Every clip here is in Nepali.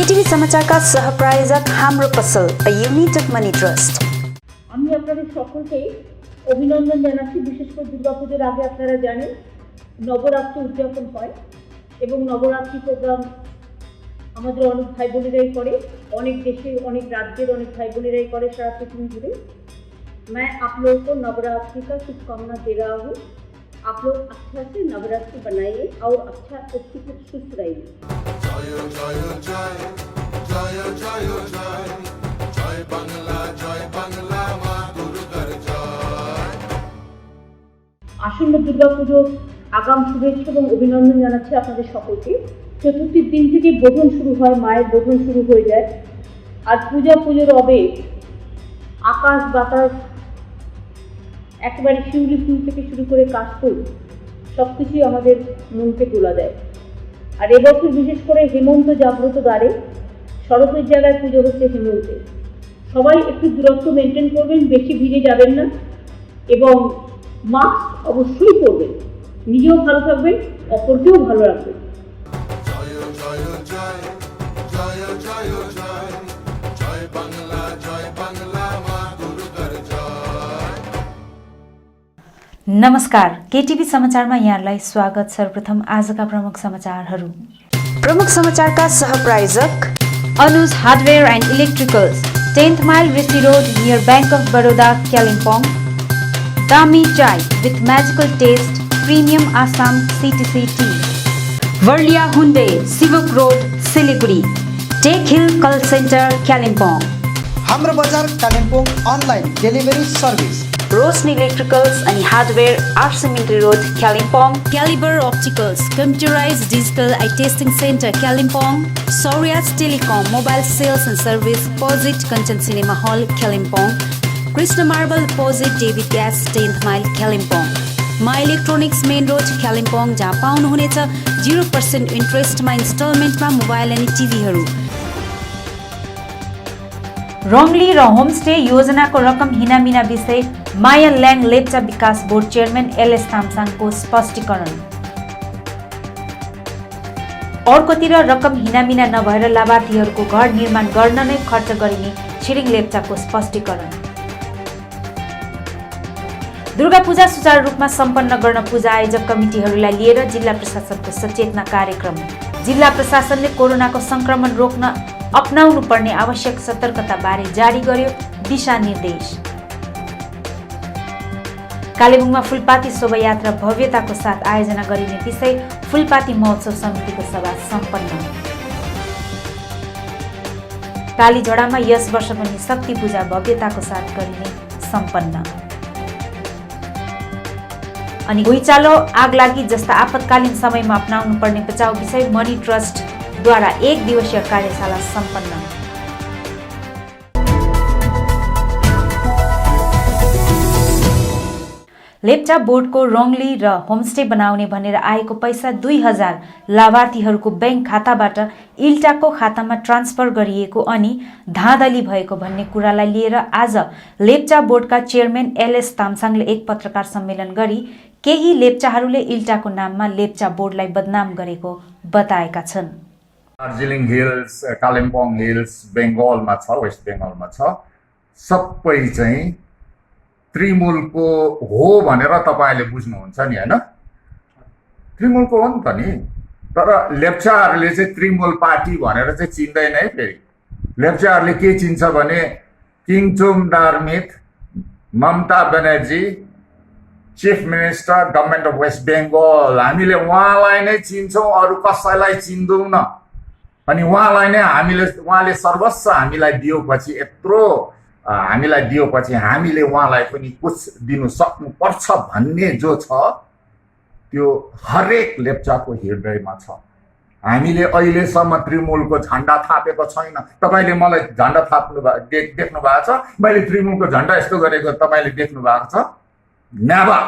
केटीभी समाचारका सहप्रायोजक हाम्रो पसल अ युनाइटेड मनी ट्रास्ट। আমি আপনাদের সকলকেই অভিনন্দন জানাচ্ছি। বিশেষ করে দুর্গাপূজার আগে আপনারা জানেন নবরাত্রি উদযাপন হয় এবং নবরাত্রি প্রোগ্রাম আমাদের অনেক ভাই বোনেরাই করে, অনেক দেশে অনেক রাজ্যের অনেক ভাই বোনেরাই করে সারা পৃথিবী জুড়ে। मैं आप लोगों को नवरात्रि का शुभकामना दे रहा हूँ। आप लोग अच्छा से नवरात्रि बनाइए और अच्छा सुस्त रहिए। আসন্ন দুর্গাপুজোর আগাম শুভেচ্ছা এবং অভিনন্দন জানাচ্ছি আপনাদের সকলকে। চতুর্থীর দিন থেকে বোধন শুরু হয়, মায়ের বোধন শুরু হয়ে যায়। আর পুজোর রবে আকাশ বাতাস একেবারে শিউলি ফুল থেকে শুরু করে কাশফুল সব কিছুই আমাদের মনকে তোলা দেয়। আর এবছর বিশেষ করে হেমন্ত জাগ্রত দ্বারে শরতের জায়গায় পুজো হচ্ছে হেমন্তে। সবাই একটু দূরত্ব মেনটেন করবেন, বেশি ভিড়ে যাবেন না এবং মাস্ক অবশ্যই পরবেন। নিজেও ভালো থাকবেন, অপরকেও ভালো রাখবেন। नमस्कार, केटीभी समाचारमा यहाँलाई स्वागत। सर्वप्रथम आजका प्रमुख समाचारहरू। प्रमुख समाचारका सहप्रायोजक Anuj hardware and electricals, 10th mile Rishi road near bank of Baroda, Kalimpong. दामी चाय with magical taste, premium Assam CTC tea. Barlia Hyundai, Sevoke road, Siliguri. Tech hill call centre, Kalimpong. Hamro Bazar Kalimpong online delivery service. Roshni electricals अनि hardware, RC Mintri road, Kalimpong. Calibre opticals, computerised digital eye testing centre, Kalimpong. Saurya's telecom, mobile sales and service, opposite Kanchan cinema hall, Kalimpong. Krishna marble, पोजिट David gas, 10th mile, Kalimpong. मा इलेक्ट्रोनिक्स मेन रोड, कालिम्पोङ, जहाँ पाउनुहुनेछ 0% इन्ट्रेस्टमा इन्स्टलमेन्टमा मोबाइल अनि टिभीहरू। रङली र होमस्टे योजनाको रकम हिनामिना विषय माया ल्याङ लेप्चा विकास बोर्ड चेयरम्यान LS तामसाङको स्पष्टीकरण। अर्कोतिर रकम हिनामिना नभएर लाभार्थीहरूको घर निर्माण गर्न नै खर्च गरिने छिरिङ लेप्चाको स्पष्टीकरण। दुर्गा पूजा सुचारू रूपमा सम्पन्न गर्न पूजा आयोजक कमिटीहरूलाई लिएर जिल्ला प्रशासनको सचेतना कार्यक्रम। जिल्ला प्रशासनले कोरोनाको संक्रमण रोक्न अपनाउनु पर्ने आवश्यक सतर्कता बारे जारी गर्यो दिशा निर्देश। कालेबुङमा फुलपाती शोभायात्रा भव्यताको साथ आयोजना गरिने विषय फुलपाती महोत्सव समितिको सभा सम्पन्न। कालीझोडामा यस वर्ष पनि शक्ति पूजा भव्यताको साथ गरिने सम्पन्न। अनि भुइँचालो, आगलागी जस्ता आपतकालीन समयमा अपनाउनु पर्ने बचाउ विषय मनी ट्रस्ट द्वारा 1 दिवसीय कार्यशाला सम्पन्न। लेप्चा बोर्डको रङली र होमस्टे बनाउने भनेर आएको पैसा 2000 लाभार्थीहरूको बैंक खाताबाट इल्टाको खातामा ट्रान्सफर गरिएको अनि धाँधली भएको भन्ने कुरालाई लिएर आज लेप्चा बोर्डका चेयरम्यान LS तामसाङले एक पत्रकार सम्मेलन गरी केही लेप्चाहरूले इल्टाको नाममा लेप्चा बोर्डलाई बदनाम गरेको बताएका छन्। दार्जिलिङ हिल्स, कालिम्पोङ हिल्स बेङ्गलमा छ, वेस्ट बेङ्गलमा छ। सबै चाहिँ तृणमूलको हो भनेर तपाईँले बुझ्नुहुन्छ नि, होइन? तृणमूलको हो नि त नि। तर लेप्चाहरूले चाहिँ तृणमूल पार्टी भनेर चाहिँ चिन्दैन है। फेरि लेप्चाहरूले के चिन्छ भने Kingchum Darmit, Mamata Banerjee, chief minister, government of West Bengal, हामीले उहाँलाई नै चिन्छौँ, अरू कसैलाई चिन्दैनौँ न। अनि उहाँले सर्वस्व हामीलाई दिएपछि, यत्रो हामीलाई दिएपछि हामीले उहाँलाई पनि कुछ दिनु सक्नुपर्छ भन्ने जो छ त्यो हरेक लेप्चाको हृदयमा छ। हामीले अहिलेसम्म तृणमूलको झन्डा थापेको छैन। तपाईँले मलाई झन्डा देख्नु भएको छ? मैले तृणमूलको झन्डा यस्तो गरेको तपाईँले देख्नु भएको छ? नेभर।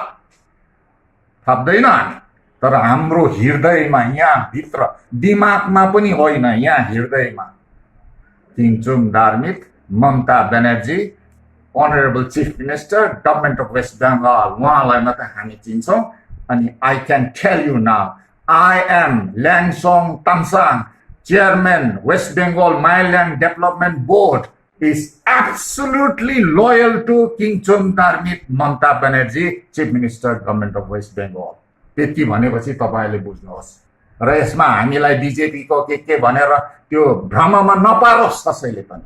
थाप्दैन हामी। तर हाम्रो हृदयमा, यहाँ भित्र, दिमागमा पनि होइन, यहाँ हृदयमा Kingchum Darmit, Mamata Banerjee, honourable chief minister, government of West Bengal, उहाँलाई मात्रै हामी चिन्छौँ। अनि I can tell you now, I am Lyangsong Tamsang, chairman, West Bengal Mayaland Development Board, is absolutely loyal to King Chomdarmit Mamata Banerjee, Chief Minister, Government of West Bengal. त्यति भनेपछि तपाईले बुझ्नुहोस् र यसमा हामीलाई बीजेपी को के भनेर त्यो भ्रममा नपारोस् कसैले पनि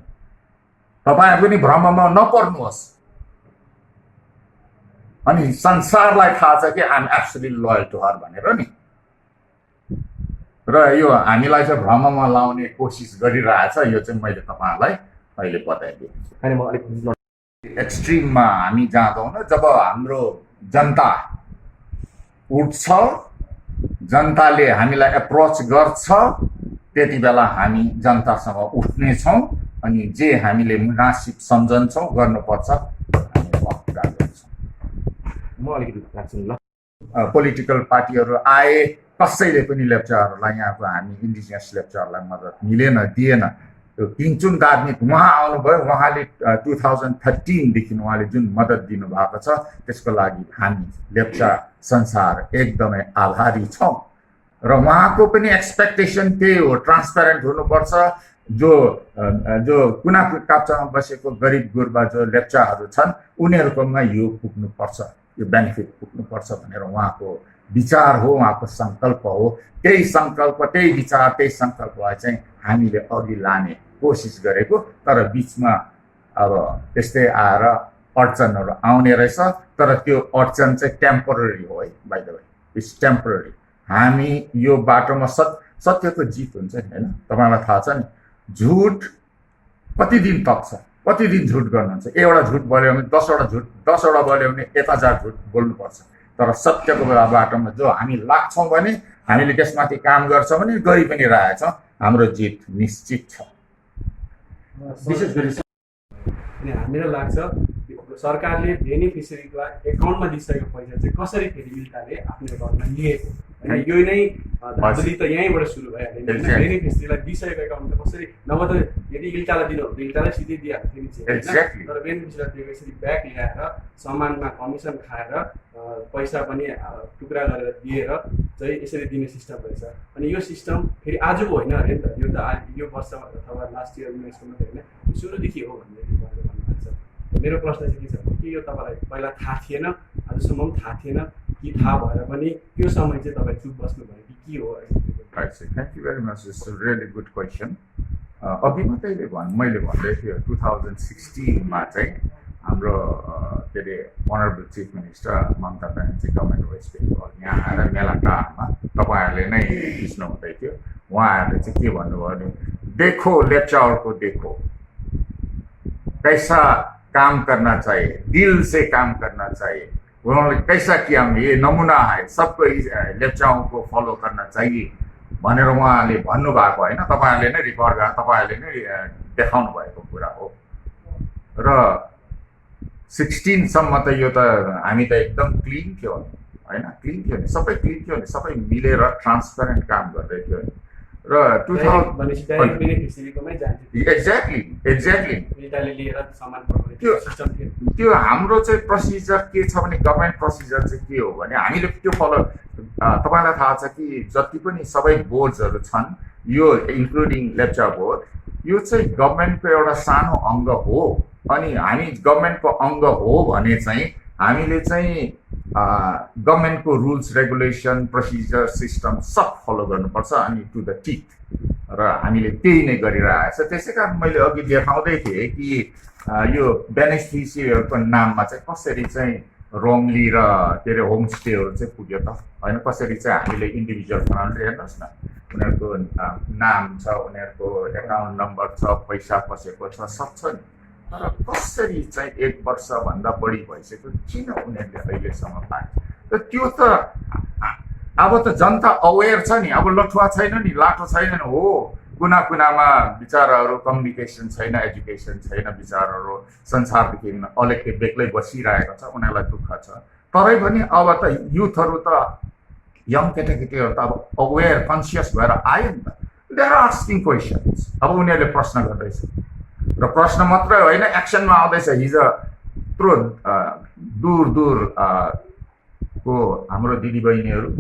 तपाईहरु पनि भ्रममा नपर्नुहोस् अनि संसारलाई थाहा छ कि I am absolutely loyal to her भनेर नि र यो हामीलाई चाहिँ भ्रममा लाउने कोसिस गरिरहेछ यो चाहिँ मैले तपाईहरुलाई अहिले बताइदिए अनि म अलिक एक्सट्रिममा हामी जाँदैनौँ जब हाम्रो जनता उठ्छ जनताले हामीलाई एप्रोच गर्छ त्यति बेला हामी जनतासँग उठ्ने छौं अनि जे हामीले मुनासिब सम्झन्छौं गर्नुपर्छ हामी वक्ता गर्छौं म अलिकति लाग्छु ल पोलिटिकल पार्टीहरु आए कसैले पनि लेप्चाहरुलाई यहाँको हामी इन्डिजिनियस लेप्चाहरुलाई मद्दत मिलेन दिएन त्यो किङचुन दार्मिक उहाँ आउनुभयो उहाँले 2013 देखि उहाँले जुन मद्दत दिनु भएको छ त्यसको लागि हामी लेप्चा संसार एकदमै आभारी छौं र उहाँको पनि एक्सपेक्टेसन त्यही हो ट्रान्सपेरेन्ट हुनुपर्छ जो कुना काप्चामा बसेको गरिब गुर्बा जो लेप्चाहरु छन् उनीहरुकोमा यो पुग्नुपर्छ यो बेनिफिट पुग्नुपर्छ भनेर उहाँको विचार हो उहाँको संकल्प हो त्यही संकल्प त्यही विचार त्यही संकल्पलाई चाहिँ हामीले अघि लाने कोसिस गरेको तर बीचमा अब त्यस्तै आएर अडचनहरु आउने रहेछ तर त्यो अडचन चाहिँ टेम्पररी हो है by the way it's temporary हामी यो बाटोमा सत्यको जित हुन्छ हैन तपाईलाई थाहा छ नि झुट कति दिन तक्छ कति दिन झुट गर्नुहुन्छ एउटा झुट बोल्यो भने 10 वटा बोल्यो भने 1000 झुट बोल्नुपर्छ तर सत्यको बाटोमा जो हामी लाग्छौं भने हामीले त्यसमाथि काम गर्छौं भने गरि पनि रहेछौं हाम्रो जित निश्चित छ विशेष गरी अनि हामीलाई लाग्छ सरकारले बेनिफिसियरीलाई एकाउन्टमा दिइसकेको पैसा चाहिँ कसरी फेरि इल्टाले आफ्नो एकाउन्टमा लिएको अनि यो नै धाँधली त यहीँबाट सुरु भइहाल्यो बेनिफिसियरीलाई दिइसकेको एकाउन्ट त कसरी नभए त यदि इल्टालाई दिनु हो भने इल्टालाई सिधै दिइहाल्थ्यो नि चाहिँ तर बेनिफिसियरीलाई दिएको यसरी ब्याक ल्याएर सामानमा कमिसन खाएर पैसा पनि टुक्रा गरेर दिएर चाहिँ यसरी दिने सिस्टम रहेछ अनि यो सिस्टम फेरि आजको होइन अरे नि त यो वर्ष अथवा लास्ट इयर नेक्स्ट मात्रै होइन सुरुदेखि हो भन्ने भन्नुहुन्छ मेरो प्रश्न चाहिँ के छ कि यो तपाईलाई पहिला थाहा थिएन आजसम्म पनि थाहा थिएन कि थाहा भएर पनि त्यो समय चाहिँ तपाईँ चुप बस्नु भयो कि के हो thank you very much it's a really good question अघि मात्रै मैले भन्दै थिएँ 2016 मा चाहिँ हाम्रो के अरे honourable chief minister Mamata Banerjee government West Bengal यहाँ आएर मेलाटारमा तपाईँहरूले नै बुझ्नु हुँदै थियो उहाँहरूले चाहिँ के भन्नुभयो भने देखो लेप्चाहरूको देखो कैसा काम करना चाहिए दिल से काम करना चाहिए उन्होंने कैसा किया ये नमूना है सबको लेप्चाओं को फॉलो करना चाहिए भनेर उहाँले भन्नुभएको हैन तपाईहरुले नै रिकर्ड गरेर तपाईहरुले नै देखाउनु भएको कुरा हो र 16 सम्म त यो त हामी त एकदम क्लीन थियो हैन क्लीन थियो नि सबै क्लीन थियो नि सबै मिलेर ट्रान्सपेरेन्ट काम गर्दै थियो नि र 2000 भनेपछि डाइरेक्ट बेनिफिसियरीकोमै जान्थ्यो एक्ज्याक्टली इल्टाले लिएर सामान पठाउने सिस्टम थियो त्यो हाम्रो चाहिँ प्रोसिजर के छ भने गभर्नमेन्ट प्रोसिजर चाहिँ के हो भने हामीले त्यो फलो तपाईलाई थाहा छ कि जति पनि सबै बोर्ड्सहरु छन् यो इन्क्लुडिङ लेप्चा बोर्ड यो चाहिँ गभर्नमेन्टको एउटा सानो अंग हो अनि हामी गभर्नमेन्टको अंग हो भने चाहिँ हामीले चाहिँ गभर्नमेन्टको रुल्स रेगुलेसन प्रोसिजर सिस्टम सब फलो गर्नुपर्छ अनि टु द टिथ र हामीले त्यही नै गरिरहेको छ त्यसैकारण मैले अघि देखाउँदै थिएँ कि यो बेनिफिसियरीहरुको नाममा चाहिँ कसरी चाहिँ रोमली र के अरे होमस्टेहरु चाहिँ पुग्यो त हैन कसरी चाहिँ हामीले इन्डिभिजुअल बनाउनु हेर्नुहोस् न उनीहरुको नाम छ उनीहरुको एकाउन्ट नम्बर छ पैसा पसेको छ सब छ नि तर कसरी चाहिँ 1 वर्ष भन्दा बढी भइसक्यो किन उनीहरुले अहिलेसम्म पाए त त्यो त अब त जनता अवेयर छ नि अब लठुवा छैन नि लाठो छैन हो कुना कुनामा विचारहरु कम्युनिकेसन छैन एजुकेसन छैन विचारहरु संसारदेखि अलग्गै बेग्लै बसिरहेको छ उनीहरुलाई दुःख छ तरै पनि अब त युथहरु त यङ केटाकेटीहरु त अब अवेयर कन्सियस भएर आयो नि त दे आर आस्किङ क्वेशन्स अब उनीहरुले प्रश्न गर्दैछ र प्रश्न मात्रै होइन एक्सनमा आउँदैछ हिजो त्यत्रो दूर को हाम्रो दिदीबहिनीहरु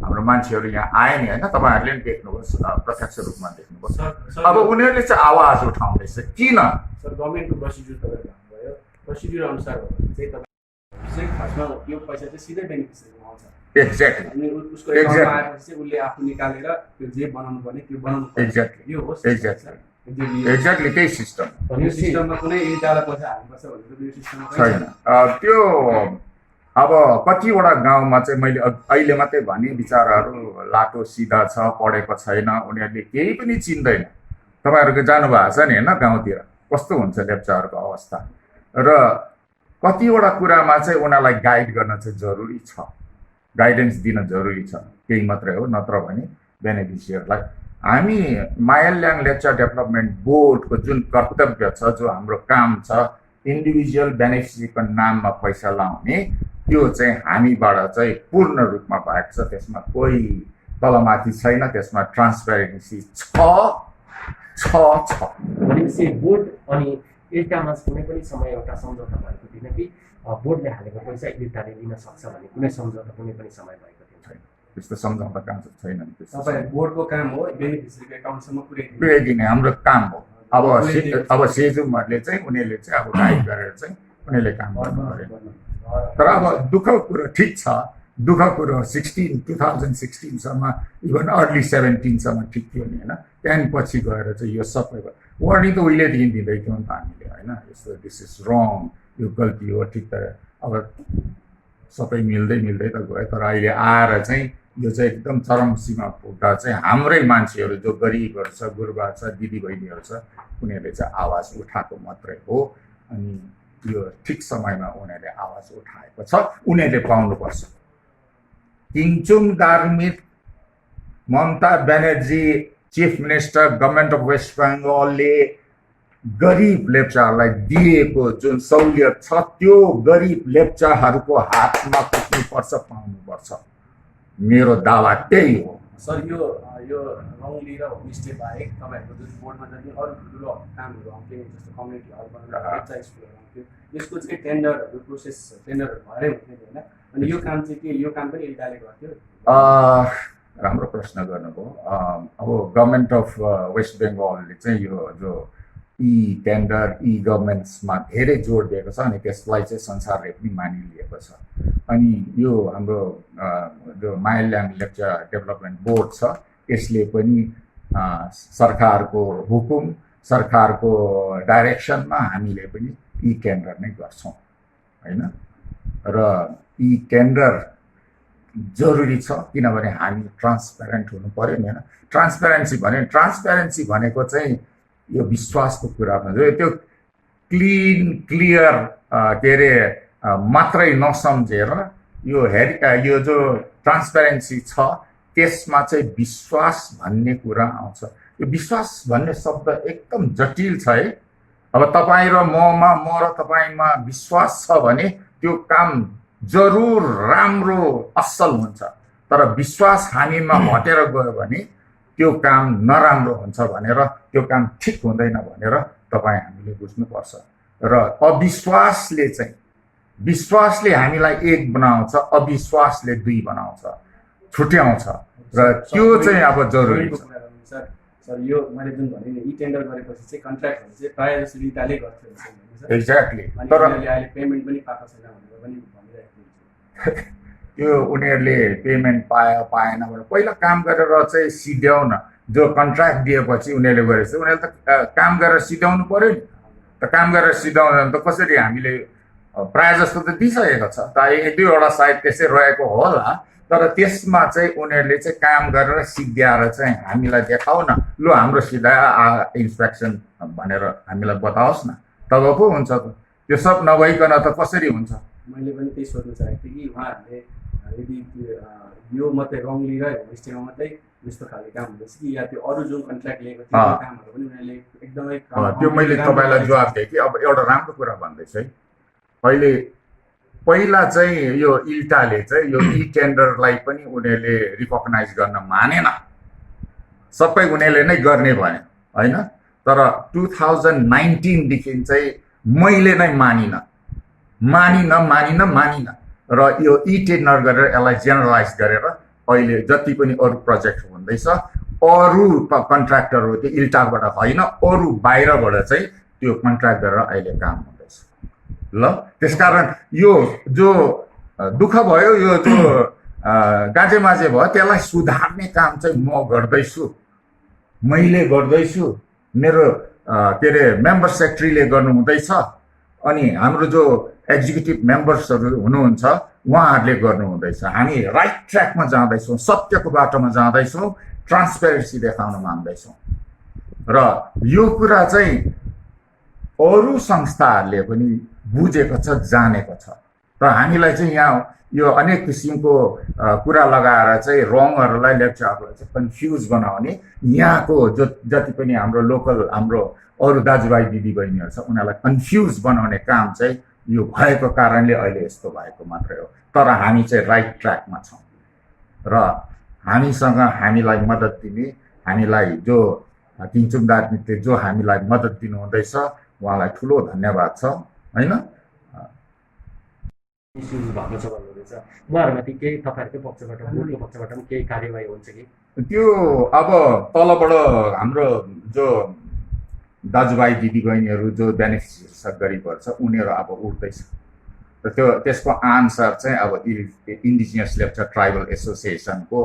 हाम्रो हाम्रो मान्छेहरू यहाँ आए नि होइन, तपाईँहरूले पनि देख्नुभयो, प्रत्यक्ष रूपमा देख्नुभयो। सर अब उनीहरूले चाहिँ आवाज उठाउँदैछ किन? सर गभर्मेन्टको प्रोसिड्युर तपाईँले भन्नुभयो, प्रोसिड्युर अनुसार हो भने चाहिँ तपाईँ खासमा यो पैसा चाहिँ सिधै बेनिफिसियरीमा आउँछ। एक्ज्याक्टली अनि उसको एकाउन्टमा आएपछि चाहिँ उसले आफू निकालेर त्यो जे बनाउनु पर्ने त्यो बनाउनु पर्ने। एक्ज्याक्टली यो हो एक्ज्याक्टली त्यही सिस्टम यो सिस्टममा कुनै इन्टालाई पैसा हाल्नुपर्छ भनेर यो सिस्टममा छैन। त्यो अब कतिवटा गाउँमा चाहिँ मैले अहिले मात्रै भने बिचराहरू लाटो सिधा छ, पढेको छैन, उनीहरूले केही पनि चिन्दैन। तपाईँहरूको जानुभएको छ नि होइन गाउँतिर कस्तो हुन्छ लेप्चाहरूको अवस्था, र कतिवटा कुरामा चाहिँ उनीहरूलाई गाइड गर्न चाहिँ जरुरी छ, गाइडेन्स दिन जरुरी छ, केही मात्रै हो। नत्र भने बेनिफिसियरलाई हामी मायाल्याङ लेप्चा डेभलपमेन्ट बोर्डको जुन कर्तव्य छ, जो हाम्रो काम छ, इन्डिभिजुअल बेनिफिसियरीको नाममा पैसा लाउने, त्यो चाहिँ हामीबाट चाहिँ पूर्ण रूपमा भएको छ। त्यसमा कोही तलमाथि छैन, त्यसमा ट्रान्सपेरेन्सी छ। भनेपछि बोर्ड अनि इल्टामा कुनै पनि समय एउटा सम्झौता भएको थिएन कि बोर्डले हालेको पैसा इल्टाले लिन सक्छ भन्ने कुनै सम्झौता कुनै पनि समय भएको थिएन? त्यस्तो सम्झौता काम छैन। तपाईँ बोर्डको काम हो बेनिफिसियरीको एकाउन्टसम्म पुर्याइदिने हाम्रो काम हो। अब सेजुमहरूले चाहिँ उनीहरूले चाहिँ अब गाइड गरेर चाहिँ उनीहरूले काम गर्नु पर्यो। तर अब दुःखको कुरो ठिक छ, दुःखको कुरो 2016सम्म इभन अर्ली 17सम्म ठिक थियो नि होइन। त्यहाँदेखि पछि गएर चाहिँ यो सबै वार्निङ त उहिलेदेखि दिँदै थियौँ नि त हामीले होइन, यस्तो दिस इज रङ, यो गल्ती हो, ठिक। तर अब सबै मिल्दै त गयो। तर अहिले आएर चाहिँ यो चाहिँ एकदम चरम सीमा पुग्दा चाहिँ हाम्रै मान्छेहरू जो गरिबहरू छ, गुरुबा छ, दिदीबहिनीहरू छ, उनीहरूले चाहिँ आवाज उठाएको मात्रै हो। अनि यो ठिक समयमा उनीहरूले आवाज उठाएको छ, उनीहरूले पाउनुपर्छ। Kingchung Darmit Mamata Banerjee chief minister government of West बेङ्गलले गरिब लेप्चाहरूलाई दिएको जुन सहुलियत छ, त्यो गरिब लेप्चाहरूको हातमा पुग्नुपर्छ, पाउनुपर्छ। मेरो दावा त्यही हो। सर यो रङली र होमस्टे बाहेक तपाईँहरूको जुन बोर्डमा जति अरू ठुलो कामहरू आउँथ्यो, जस्तो कम्युनिटी हल बनाउनु, बच्चा स्कुलहरू आउँथ्यो, यसको चाहिँ टेन्डरहरू प्रोसेस टेन्डरहरू भएरै हुन्थ्यो होइन। अनि यो काम चाहिँ के यो काम पनि इल्टाले गर्थ्यो? राम्रो प्रश्न गर्नुभयो। अब गभर्मेन्ट अफ वेस्ट बेङ्गलले चाहिँ यो जो ई टेन्डर, ई गभर्मेन्ट्समा धेरै जोड दिएको छ, अनि त्यसलाई चाहिँ संसारले पनि मानिलिएको छ। अनि यो हाम्रो जो मायाल्याङ लेप्चा डेभलपमेन्ट बोर्ड छ, यसले पनि सरकारको हुकुम, सरकारको डाइरेक्सनमा हामीले पनि ई टेन्डर नै गर्छौँ होइन। र ई टेन्डर जरुरी छ, किनभने हामी ट्रान्सप्यारेन्ट हुनु पर्यो नि होइन। ट्रान्सप्यारेन्सी भनेको चाहिँ यो विश्वासको कुरा भन्छ, त्यो क्लिन क्लियर के अरे मात्रै नसम्झेर यो जो ट्रान्सप्यारेन्सी छ, त्यसमा चाहिँ विश्वास भन्ने कुरा आउँछ। यो विश्वास भन्ने शब्द एकदम जटिल छ है। अब तपाईँ र म र तपाईँमा विश्वास छ भने त्यो काम जरुर राम्रो असल हुन्छ। तर विश्वास हामीमा हटेर गयो भने त्यो काम नराम्रो हुन्छ भनेर, त्यो काम ठिक हुँदैन भनेर तपाईँ हामीले बुझ्नुपर्छ। र विश्वासले हामीलाई एक बनाउँछ, अविश्वासले दुई बनाउँछ, छुट्याउँछ, र त्यो चाहिँ अब जरुरी छ। सर यो मैले जुन भने नि ई टेन्डर गरेपछि चाहिँ कन्ट्र्याक्टहरू चाहिँ प्रायः जस्तो इल्टाले गर्थ्यो रहेछ। एक्ज्याक्टली। तर अहिले पेमेन्ट पनि पाएको छैन भनेर पनि भनिरहेको हुन्छ। त्यो उनीहरूले पेमेन्ट पाएन भने पहिला काम गरेर चाहिँ सिध्याउन, जो कन्ट्र्याक्ट दिएपछि उनीहरूले गरेछ, उनीहरूले त काम गरेर सिध्याउनु पर्यो नि। त काम गरेर सिध्याउनु त कसरी, हामीले प्रायः जस्तो त दिइसकेको छ, त एक दुईवटा सायद त्यसै रहेको होला। तर त्यसमा चाहिँ उनीहरूले चाहिँ काम गरेर सिद्ध्याएर चाहिँ हामीलाई देखाउ न, लु हाम्रो सिधा इन्सपेक्सन भनेर हामीलाई बताओस् न, तब पो हुन्छ त। त्यो सब नभइकन त कसरी हुन्छ? मैले पनि त्यही सोध्न चाहेको थिएँ कि उहाँहरूले यदि यो मात्रै रङली र होमस्टेमा मात्रै यस्तो खाले काम हुँदैछ कि या त्यो अरू जुन कन्ट्र्याक्ट लिएको थियो त्यो कामहरू पनि उनीहरूले एकदमै त्यो मैले तपाईँलाई जवाब दिएँ कि अब एउटा राम्रो कुरा भन्दैछु है। पहिला चाहिँ यो इल्टाले चाहिँ यो ई टेन्डरलाई पनि उनीहरूले रिकगनाइज गर्न मानेन, सबै उनीहरूले नै गर्ने भयो होइन। तर 2019देखि चाहिँ मैले नै मानिन र यो ई टेन्डर गरेर यसलाई जेनरलाइज गरेर अहिले जति पनि अरू प्रोजेक्ट हुँदैछ अरू कन्ट्र्याक्टरहरू त्यो इल्टाबाट होइन अरू बाहिरबाट चाहिँ त्यो कन्ट्र्याक्ट गरेर अहिले काम हुँदैछ ल। त्यसकारण यो जो दुःख भयो यो जो गाजे माजे भयो त्यसलाई सुधार्ने काम चाहिँ म गर्दैछु, मैले गर्दैछु, मेरो के अरे मेम्बर सेक्रेटरीले गर्नुहुँदैछ अनि हाम्रो जो एक्जिक्युटिभ मेम्बर्सहरू हुनुहुन्छ उहाँहरूले गर्नुहुँदैछ। हामी राइट ट्र्याकमा जाँदैछौँ, सत्यको बाटोमा जाँदैछौँ, ट्रान्सपेरेन्सी देखाउन माग्दैछौँ र यो कुरा चाहिँ अरू संस्थाहरूले पनि बुझेको छ, जानेको छ र हामीलाई चाहिँ यहाँ यो अनेक किसिमको कुरा लगाएर चाहिँ रङहरूलाई लेप्चाहरूलाई चाहिँ कन्फ्युज बनाउने यहाँको जति पनि हाम्रो लोकल हाम्रो अरू दाजुभाइ दिदीबहिनीहरू छ उनीहरूलाई कन्फ्युज बनाउने काम चाहिँ यो भएको कारणले अहिले यस्तो भएको मात्रै हो। तर हामी चाहिँ राइट ट्र्याकमा छौँ र हामीसँग हामीलाई मद्दत दिने हामीलाई जो किङचुम दार्जिलिङले जो हामीलाई मद्दत दिनुहुँदैछ उहाँलाई ठुलो धन्यवाद छ होइन। इस्युज भएको छ भन्नुहुँदैछ, उहाँहरूमाथि केही तपाईँहरूकै पक्षबाट बोर्डको पक्षबाट पनि केही कार्यवाही हुन्छ कि? त्यो अब तलबाट हाम्रो जो दाजुभाइ दिदीबहिनीहरू जो बेनिफिसियरी गरिबहरू छ उनीहरू अब उठ्दैछ र त्यसको आन्सर चाहिँ अब इन्डिजिनियस लेप्चा ट्राइबल एसोसिएसनको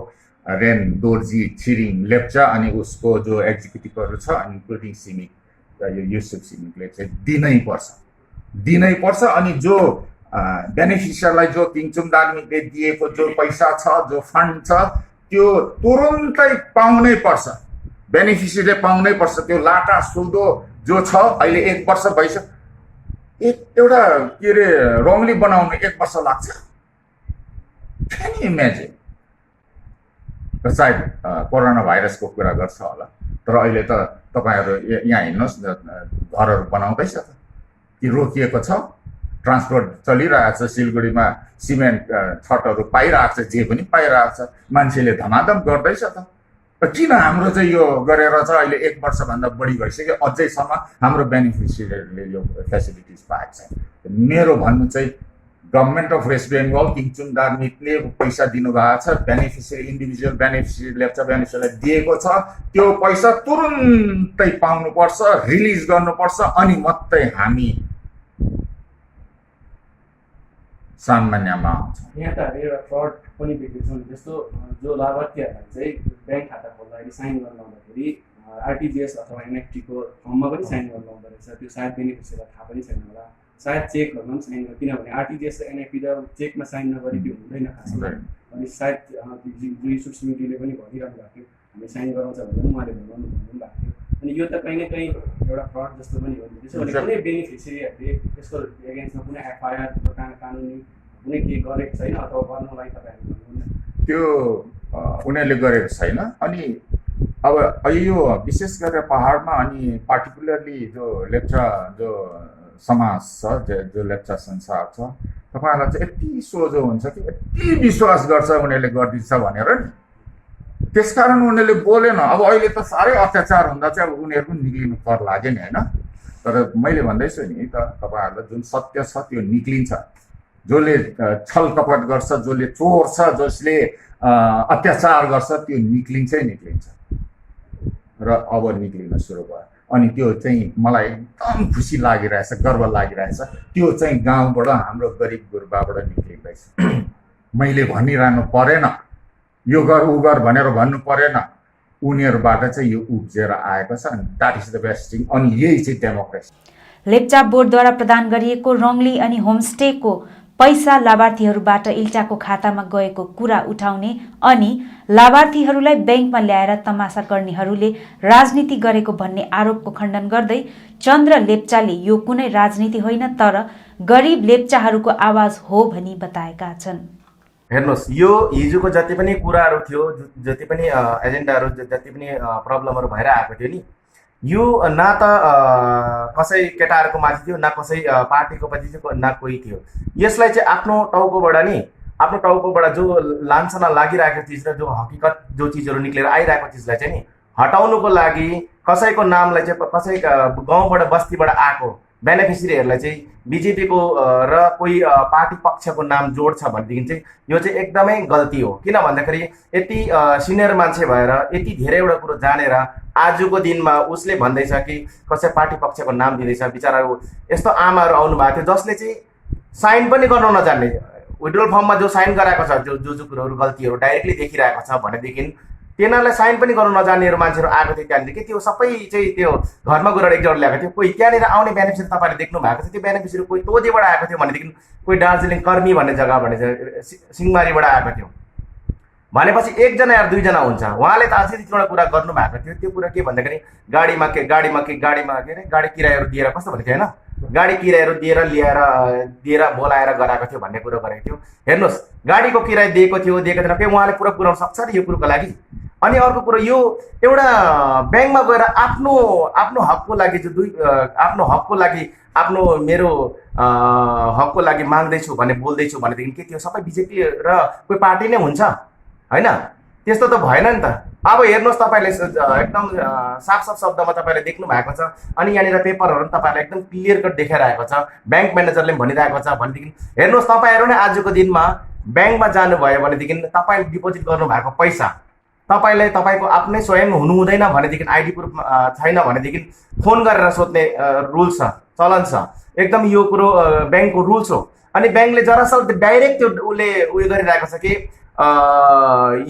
रेन दोर्जी छिरिङ लेप्चा अनि उसको जो एक्जिक्युटिभहरू छ अनि इन्क्लुडिङ सिमिक यो युसुफ सिमिकले चाहिँ दिनै पर्छ अनि जो बेनिफिसियरलाई जो किङचुम दार्जिलिङले दिएको जो पैसा छ जो फन्ड छ त्यो तुरुन्तै पाउनै पर्छ, बेनिफिसियरले पाउनै पर्छ। त्यो लाटा सुल्दो जो छ अहिले 1 वर्ष भइसक्यो, एउटा के अरे रङली बनाउनु 1 वर्ष लाग्छ। Can you imagine? सायद कोरोना भाइरसको कुरा गर्छ होला तर अहिले त तपाईँहरू यहाँ हिँड्नुहोस् घरहरू बनाउँदैछ त कि रोकिएको छ, ट्रान्सपोर्ट चलिरहेको छ, सिलगढीमा सिमेन्ट छटहरू पाइरहेको छ, जे पनि पाइरहेको छ, मान्छेले धमाधम गर्दैछ त। किन हाम्रो चाहिँ यो गरेर चाहिँ अहिले 1 वर्षभन्दा बढी भइसक्यो अझैसम्म हाम्रो बेनिफिसियरीले यो फेसिलिटिज पाएको छैन। मेरो भन्नु चाहिँ गभर्मेन्ट अफ वेस्ट बेङ्गल किङचुम दार्जिलिङले पैसा दिनुभएको छ, बेनिफिसियरी इन्डिभिजुअल बेनिफिसियरी लेप्चा बेनिफिसियरीलाई दिएको छ, त्यो पैसा तुरुन्तै पाउनुपर्छ, रिलिज गर्नुपर्छ अनि मात्रै हामी सामान्यमा आउँछ। यहाँ त एउटा फ्रड पनि देख्दैछौँ, जस्तो जो लाभार्थीहरूलाई चाहिँ ब्याङ्क खाता खोल्दाखेरि साइन गर्न लाउँदाखेरि आरटिजिएस अथवा एनएफटीको फर्ममा पनि साइन गर्न लाउँदो रहेछ। त्यो सायद बेनिफिसियरीलाई थाहा पनि छैन होला, सायद चेकहरूमा पनि साइन गर्छ, किनभने आरटिजिएस र एनएफटी त चेकमा साइन नगरी त्यो हुँदैन खासमा। अनि सायद युसुफ सिमिटीले पनि भनिरहनु भएको थियो हामीले साइन गराउँछ भनेर उहाँले भन्नु भएको थियो। अनि यो त कहीँ न कहीँ एउटा फ्रड जस्तो पनि हो। त्यसो भने कुनै बेनिफिसियरीहरूले त्यसको एगेन्स्टमा कुनै एफआइआर कानुनी कुनै के गरेको छैन अथवा गर्नलाई तपाईँहरू भन्नुहुन्न? त्यो उनीहरूले गरेको छैन। अनि अब यो विशेष गरेर पहाडमा अनि पार्टिकुलरली जो लेप्चा जो समाज छ जो लेप्चा संसार छ तपाईँहरूलाई चाहिँ यति सोझो हुन्छ कि यति विश्वास गर्छ उनीहरूले गरिदिन्छ भनेर नि, त्यसकारण उनीहरूले बोलेन। अब अहिले त साह्रै अत्याचार हुँदा चाहिँ अब उनीहरू पनि निक्लिनु कर लाग्यो नि होइन। तर मैले भन्दैछु नि त तपाईँहरूलाई जुन सत्य छ त्यो निक्लिन्छ। जसले छल कपट गर्छ, जसले चोर छ, जसले अत्याचार गर्छ त्यो निक्लिन्छै निक्लिन्छ र अब निक्लिन सुरु भयो। अनि त्यो चाहिँ मलाई एकदम खुसी लागिरहेछ, गर्व लागिरहेछ। त्यो चाहिँ गाउँबाट हाम्रो गरिब गुरुबाबाट निक्लिँदैछ। मैले भनिरहनु परेन, यो गर उ गर भनेर भन्नु परेन, उनीहरूबाट चाहिँ यो उब्जेर आएको छ। अनि that is the best thing. अनि यही चाहिँ डेमोक्रेसी। लेप्चा बोर्डद्वारा प्रदान गरिएको रङली अनि होमस्टेको पैसा लाभार्थीहरूबाट इल्टाको खातामा गएको कुरा उठाउने अनि लाभार्थीहरूलाई ब्याङ्कमा ल्याएर तमासा गर्नेहरूले राजनीति गरेको भन्ने आरोपको खण्डन गर्दै चन्द्र लेप्चाले यो कुनै राजनीति होइन तर गरिब लेप्चाहरूको आवाज हो भनी बताएका छन्। हेर्नुहोस्, यो हिजोको जति पनि कुराहरू थियो, जति पनि एजेन्डाहरू, जति पनि प्रब्लमहरू भएर आएको थियो नि, यो न त कसै केटाहरूको माथि थियो, न कसै पार्टीको पछि थियो, न कोही थियो। यसलाई चाहिँ आफ्नो टाउकोबाट जो लान्छना लागिरहेको चिज र जो हकीकत जो चिजहरू निक्लेर आइरहेको चिजलाई चाहिँ नि हटाउनुको लागि कसैको नामलाई चाहिँ कसै गाउँबाट बस्तीबाट आएको बेनिफिसियरीहरूलाई चाहिँ बिजेपीको र कोही पार्टी पक्षको नाम जोड्छ भनेदेखि चाहिँ यो चाहिँ एकदमै गल्ती हो। किन भन्दाखेरि यति सिनियर मान्छे भएर यति धेरैवटा कुरो जानेर आजको दिनमा उसले भन्दैछ कि कसै पार्टी पक्षको नाम दिँदैछ। बिचरा यस्तो आमाहरू आउनु भएको थियो जसले चाहिँ साइन पनि गर्न नजान्ने, विड्रोल फर्ममा जो साइन गराएको छ जो कुरोहरू गल्तीहरू डाइरेक्टली देखिरहेको छ भनेदेखि तिनीहरूलाई साइन पनि गर्न नजान्नेहरू मान्छेहरू आएको थियो त्यहाँनिर कि त्यो सबै चाहिँ त्यो घरमा गएर एकजोड ल्याएको थियो। कोही त्यहाँनिर आउने बेनिफिसियरी तपाईँले देख्नु भएको छ, त्यो बेनिफिसियरी कोही तोदेबाट आएको थियो भनेदेखि कोही दार्जिलिङ कर्मी भन्ने जग्गा भने सिंहमारीबाट आएको थियो भनेपछि एकजना या दुईजना हुन्छ। उहाँले त अझै तिनवटा कुरा गर्नु भएको थियो। त्यो कुरा के भन्दाखेरि गाडीमा के अरे गाडी किरायहरू दिएर कस्तो भनेको थियो होइन, गाडी किरायहरू दिएर बोलाएर गराएको थियो भन्ने कुरो गरेको थियो। हेर्नुहोस् गाडीको किराय दिएको थिएन के उहाँले पुरा पुऱ्याउन सक्छ नि यो कुरोको लागि। अनि अर्को कुरो यो एउटा ब्याङ्कमा गएर आफ्नो हकको लागि आफ्नो हकको लागि मेरो हकको लागि माग्दैछु भन्ने बोल्दैछु भनेदेखि के त्यो सबै बिजेपी र कोही पार्टी नै हुन्छ होइन? त्यस्तो त भएन नि त। अब हेर्नुहोस् तपाईँले एकदम साफ शब्दमा तपाईँले देख्नु भएको छ। अनि यहाँनिर पेपरहरू पनि तपाईँलाई एकदम क्लियर कट देखाइरहेको छ, ब्याङ्क म्यानेजरले पनि भनिरहेको छ भनेदेखि हेर्नुहोस् तपाईँहरू नै आजको दिनमा ब्याङ्कमा जानुभयो भनेदेखि तपाईँले डिपोजिट गर्नुभएको पैसा तपाईँको आफ्नै स्वयं हुनु हुँदैन भनेदेखि आइडी प्रुफ छैन भनेदेखि फोन गरेर सोध्ने रुल्स छ, चलन छ, एकदम यो कुरो ब्याङ्कको रुल्स हो। अनि ब्याङ्कले जरासल्ट डाइरेक्ट त्यो उसले उयो गरिरहेको छ कि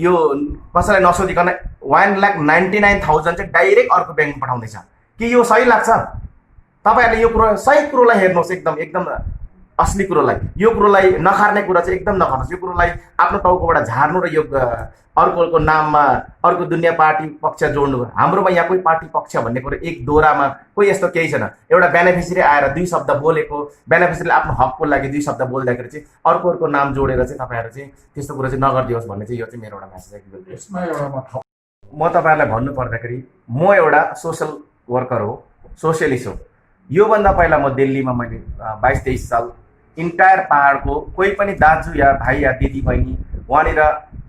यो कसैलाई नसोधिकन 1,99,000 चाहिँ डाइरेक्ट अर्को ब्याङ्कमा पठाउँदैछ कि यो सही लाग्छ? तपाईँहरूले यो कुरो सही कुरोलाई हेर्नुहोस्, एकदम असली कुरोलाई, यो कुरोलाई नखार्ने कुरा चाहिँ एकदम नखार्नुहोस्। यो कुरोलाई आफ्नो टाउकोबाट झार्नु र यो अर्कोको नाममा अर्को दुनियाँ पार्टी पक्ष जोड्नु। हाम्रोमा यहाँ कोही पार्टी पक्ष भन्ने कुरो एक दोहोरामा कोही यस्तो केही छैन। एउटा बेनिफिसियरी आएर 2 शब्द बोलेको, बेनिफिसियरीले आफ्नो हकको लागि 2 शब्द बोल्दाखेरि चाहिँ अर्को नाम जोडेर चाहिँ तपाईँहरू चाहिँ त्यस्तो कुरो चाहिँ नगरिदियोस् भन्ने चाहिँ यो चाहिँ मेरो एउटा म्यासेज हो। म तपाईँहरूलाई भन्नु पर्दाखेरि म एउटा सोसल वर्कर हो, सोसियलिस्ट हो। योभन्दा पहिला म दिल्लीमा मैले 22-23 साल इन्टायर पहाडको कोही पनि दाजु या भाइ या दिदी बहिनी वहाँनिर